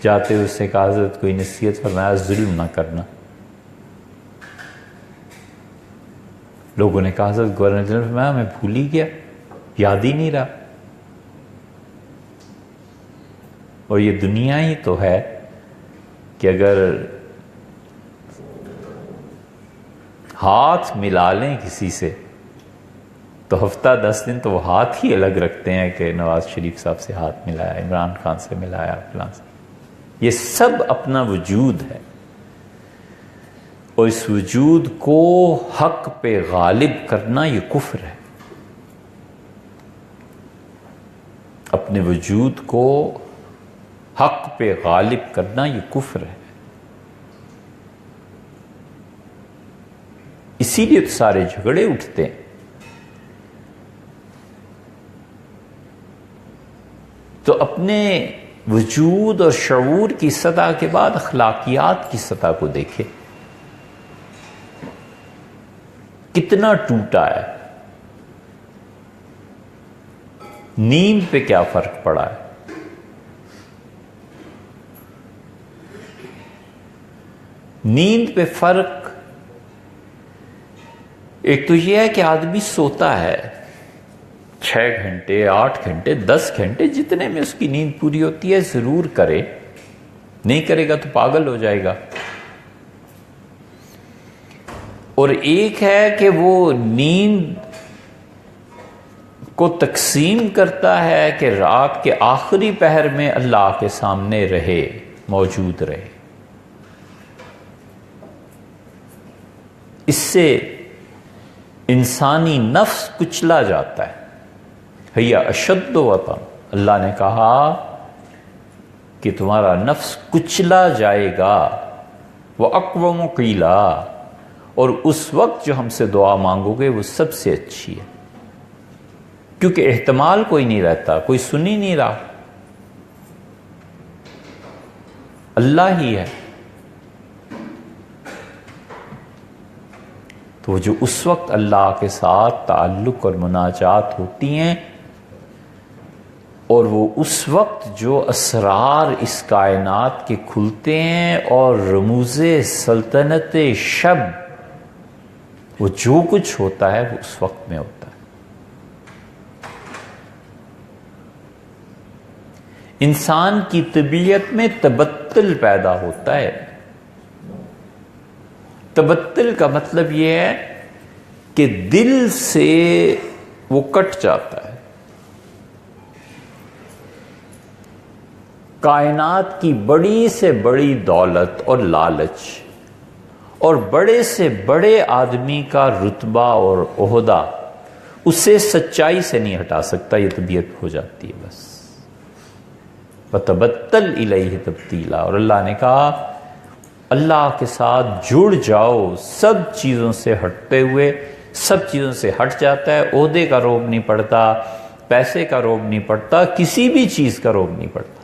جاتے ہوئے اس نے کہا حضرت کوئی نصیحت؟ فرمایا ظلم نہ کرنا۔ لوگوں نے کہا حضرت گورنر جنرل، فرمایا میں بھول ہی گیا، یاد ہی نہیں رہا۔ اور یہ دنیا ہی تو ہے کہ اگر ہاتھ ملا لیں کسی سے تو ہفتہ 10 دن تو وہ ہاتھ ہی الگ رکھتے ہیں کہ نواز شریف صاحب سے ہاتھ ملایا، عمران خان سے ملایا، فلاں سے۔ یہ سب اپنا وجود ہے، اور اس وجود کو حق پہ غالب کرنا یہ کفر ہے۔ اپنے وجود کو حق پہ غالب کرنا یہ کفر ہے۔ اسی لیے تو سارے جھگڑے اٹھتے ہیں۔ تو اپنے وجود اور شعور کی سطح کے بعد اخلاقیات کی سطح کو دیکھیں، کتنا ٹوٹا ہے۔ نیند پہ کیا فرق پڑا ہے؟ نیند پہ فرق ایک تو یہ ہے کہ آدمی سوتا ہے 6 گھنٹے، 8 گھنٹے، 10 گھنٹے، جتنے میں اس کی نیند پوری ہوتی ہے ضرور کرے، نہیں کرے گا تو پاگل ہو جائے گا۔ اور ایک ہے کہ وہ نیند کو تقسیم کرتا ہے کہ رات کے آخری پہر میں اللہ کے سامنے رہے، موجود رہے۔ اس سے انسانی نفس کچلا جاتا ہے۔ حیا اشد وطن، اللہ نے کہا کہ تمہارا نفس کچلا جائے گا۔ وَأَقْوَمُ قِيلًا، اور اس وقت جو ہم سے دعا مانگو گے وہ سب سے اچھی ہے، کیونکہ احتمال کوئی نہیں رہتا، کوئی سن ہی نہیں رہا، اللہ ہی ہے۔ تو جو اس وقت اللہ کے ساتھ تعلق اور مناجات ہوتی ہیں، اور وہ اس وقت جو اسرار اس کائنات کے کھلتے ہیں اور رموز سلطنت شب، وہ جو کچھ ہوتا ہے وہ اس وقت میں ہوتا ہے۔ انسان کی طبیعت میں تبتل پیدا ہوتا ہے۔ تبتل کا مطلب یہ ہے کہ دل سے وہ کٹ جاتا ہے۔ کائنات کی بڑی سے بڑی دولت اور لالچ اور بڑے سے بڑے آدمی کا رتبہ اور عہدہ اسے سچائی سے نہیں ہٹا سکتا، یہ طبیعت ہو جاتی ہے بس۔ وَتَبَتَّلْ إِلَيْهِ تَبْتِيلًا، اور اللہ نے کہا اللہ کے ساتھ جڑ جاؤ، سب چیزوں سے ہٹتے ہوئے، سب چیزوں سے ہٹ جاتا ہے۔ عہدے کا روب نہیں پڑتا، پیسے کا روب نہیں پڑتا، کسی بھی چیز کا روب نہیں پڑتا۔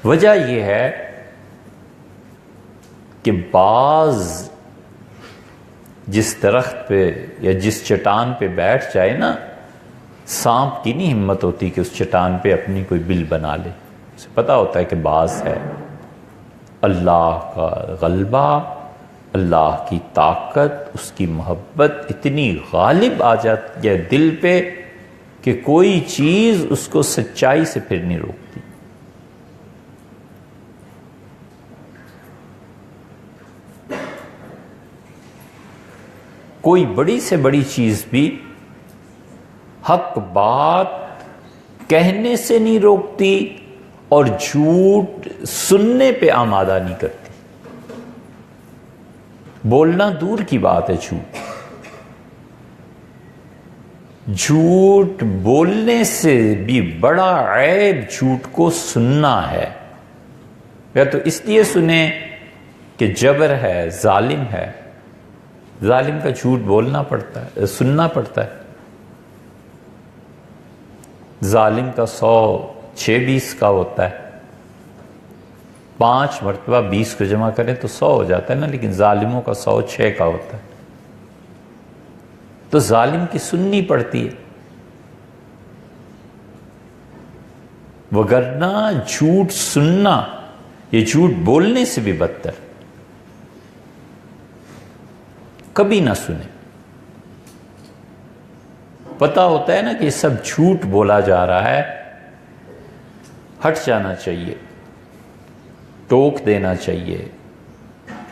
وجہ یہ ہے کہ بعض جس درخت پہ یا جس چٹان پہ بیٹھ جائے نا، سانپ کی نہیں ہمت ہوتی کہ اس چٹان پہ اپنی کوئی بل بنا لے، اسے پتہ ہوتا ہے کہ باز ہے. اللہ کا غلبہ، اللہ کی طاقت، اس کی محبت اتنی غالب آ جاتی ہے دل پہ کہ کوئی چیز اس کو سچائی سے پھر نہیں روکتی. کوئی بڑی سے بڑی چیز بھی حق بات کہنے سے نہیں روکتی اور جھوٹ سننے پہ آمادہ نہیں کرتی. بولنا دور کی بات ہے، جھوٹ بولنے سے بھی بڑا عیب جھوٹ کو سننا ہے. یا تو اس لیے سنیں کہ جبر ہے، ظالم ہے، ظالم کا جھوٹ بولنا پڑتا ہے، سننا پڑتا ہے. ظالم کا 100 6-20 کا ہوتا ہے، 5 مرتبہ 20 کو جمع کریں تو 100 ہو جاتا ہے نا، لیکن ظالموں کا 100 6 کا ہوتا ہے. تو ظالم کی سننی پڑتی ہے، وگرنہ جھوٹ سننا یہ جھوٹ بولنے سے بھی بدتر. کبھی نہ سنیں. پتہ ہوتا ہے نا کہ یہ سب جھوٹ بولا جا رہا ہے، ہٹ جانا چاہیے، ٹوک دینا چاہیے،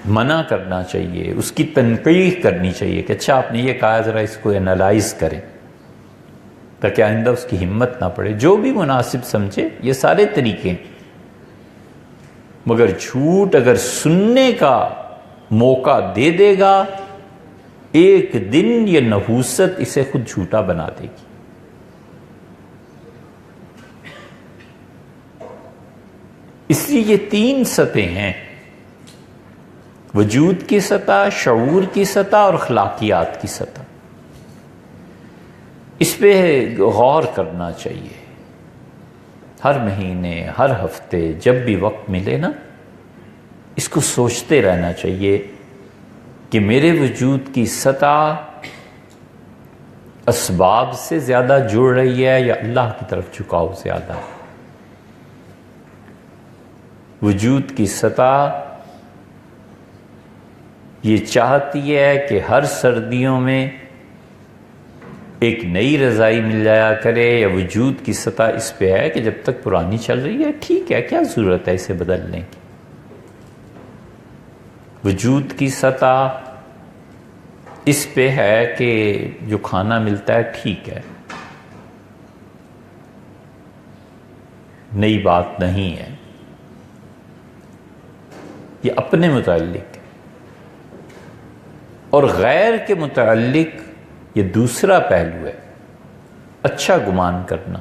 منع کرنا چاہیے، اس کی تنقید کرنی چاہیے کہ اچھا آپ نے یہ کہا، ذرا اس کو انالائز کریں تاکہ آئندہ اس کی ہمت نہ پڑے. جو بھی مناسب سمجھے، یہ سارے طریقے ہیں. مگر جھوٹ اگر سننے کا موقع دے دے گا، ایک دن یہ نحوست اسے خود جھوٹا بنا دے گی. اس لیے یہ 3 سطحیں ہیں: وجود کی سطح، شعور کی سطح اور اخلاقیات کی سطح. اس پہ غور کرنا چاہیے. ہر مہینے، ہر ہفتے جب بھی وقت ملے نا، اس کو سوچتے رہنا چاہیے کہ میرے وجود کی سطح اسباب سے زیادہ جڑ رہی ہے یا اللہ کی طرف جھکاؤ زیادہ ہے. وجود کی سطح یہ چاہتی ہے کہ ہر سردیوں میں ایک نئی رضائی مل جایا کرے، یا وجود کی سطح اس پہ ہے کہ جب تک پرانی چل رہی ہے ٹھیک ہے، کیا ضرورت ہے اسے بدلنے کی. وجود کی سطح اس پہ ہے کہ جو کھانا ملتا ہے ٹھیک ہے، نئی بات نہیں ہے. یہ اپنے متعلق ہے. اور غیر کے متعلق یہ دوسرا پہلو ہے، اچھا گمان کرنا.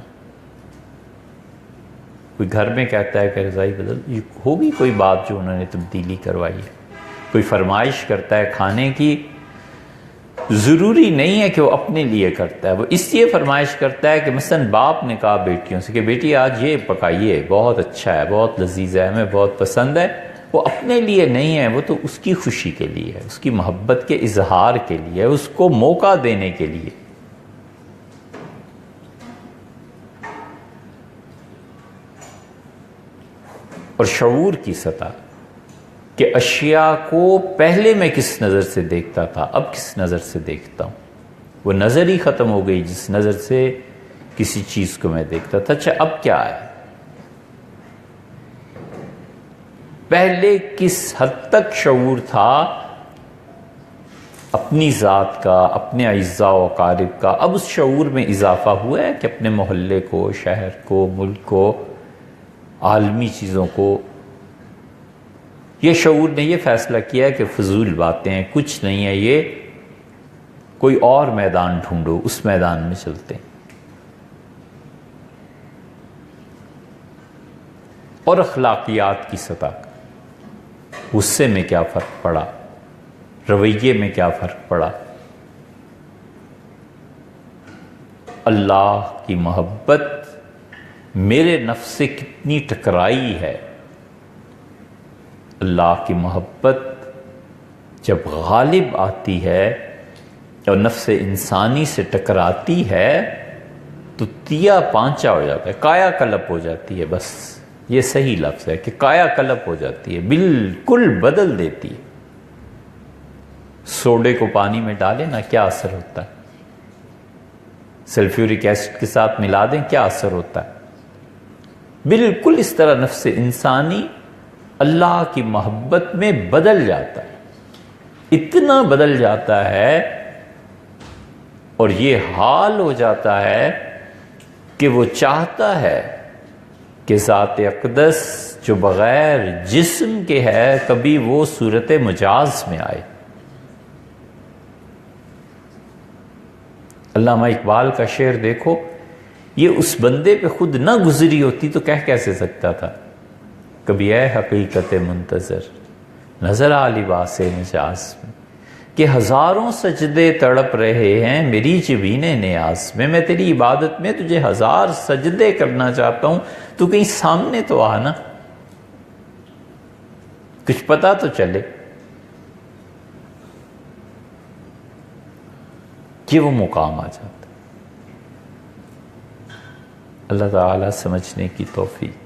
کوئی گھر میں کہتا ہے کہ رضائی بدل، ہوگی کوئی بات جو انہوں نے تبدیلی کروائی ہے. کوئی فرمائش کرتا ہے کھانے کی، ضروری نہیں ہے کہ وہ اپنے لیے کرتا ہے، وہ اس لیے فرمائش کرتا ہے کہ مثلا باپ نے کہا بیٹیوں سے کہ بیٹی آج یہ پکائیے، بہت اچھا ہے، بہت لذیذ ہے، ہمیں بہت پسند ہے. وہ اپنے لیے نہیں ہے، وہ تو اس کی خوشی کے لیے ہے، اس کی محبت کے اظہار کے لیے، اس کو موقع دینے کے لیے. اور شعور کی سطح کہ اشیاء کو پہلے میں کس نظر سے دیکھتا تھا، اب کس نظر سے دیکھتا ہوں. وہ نظر ہی ختم ہو گئی جس نظر سے کسی چیز کو میں دیکھتا تھا. اچھا اب کیا ہے؟ پہلے کس حد تک شعور تھا اپنی ذات کا، اپنے اعزاء و اقارب کا، اب اس شعور میں اضافہ ہوا ہے کہ اپنے محلے کو، شہر کو، ملک کو، عالمی چیزوں کو. یہ شعور نے یہ فیصلہ کیا کہ فضول باتیں ہیں، کچھ نہیں ہے، یہ کوئی اور میدان ڈھونڈو، اس میدان میں چلتے ہیں. اور اخلاقیات کی سطح، غصے میں کیا فرق پڑا، رویے میں کیا فرق پڑا، اللہ کی محبت میرے نفس سے کتنی ٹکرائی ہے. اللہ کی محبت جب غالب آتی ہے اور نفس انسانی سے ٹکراتی ہے تو تیا پانچا ہو جاتا ہے، کایا کلپ ہو جاتی ہے. بس یہ صحیح لفظ ہے کہ کایا کلپ ہو جاتی ہے، بالکل بدل دیتی ہے۔ سوڈے کو پانی میں ڈالیں نا، کیا اثر ہوتا ہے؟ سلفیورک ایسڈ کے ساتھ ملا دیں، کیا اثر ہوتا ہے؟ بالکل اس طرح نفس انسانی اللہ کی محبت میں بدل جاتا ہے، اتنا بدل جاتا ہے، اور یہ حال ہو جاتا ہے کہ وہ چاہتا ہے کہ ذات اقدس جو بغیر جسم کے ہے کبھی وہ صورت مجاز میں آئے۔ علامہ اقبال کا شعر دیکھو، یہ اس بندے پہ خود نہ گزری ہوتی تو کہہ کیسے سکتا تھا؟ کبھی اے حقیقت منتظر نظر آ لباس مجاز میں، کہ ہزاروں سجدے تڑپ رہے ہیں میری جبین نیاز میں تیری عبادت میں تجھے ہزار سجدے کرنا چاہتا ہوں، تو کہیں سامنے تو آنا، کچھ پتا تو چلے۔ یہ وہ مقام آ جاتا ہے۔ اللہ تعالیٰ سمجھنے کی توفیق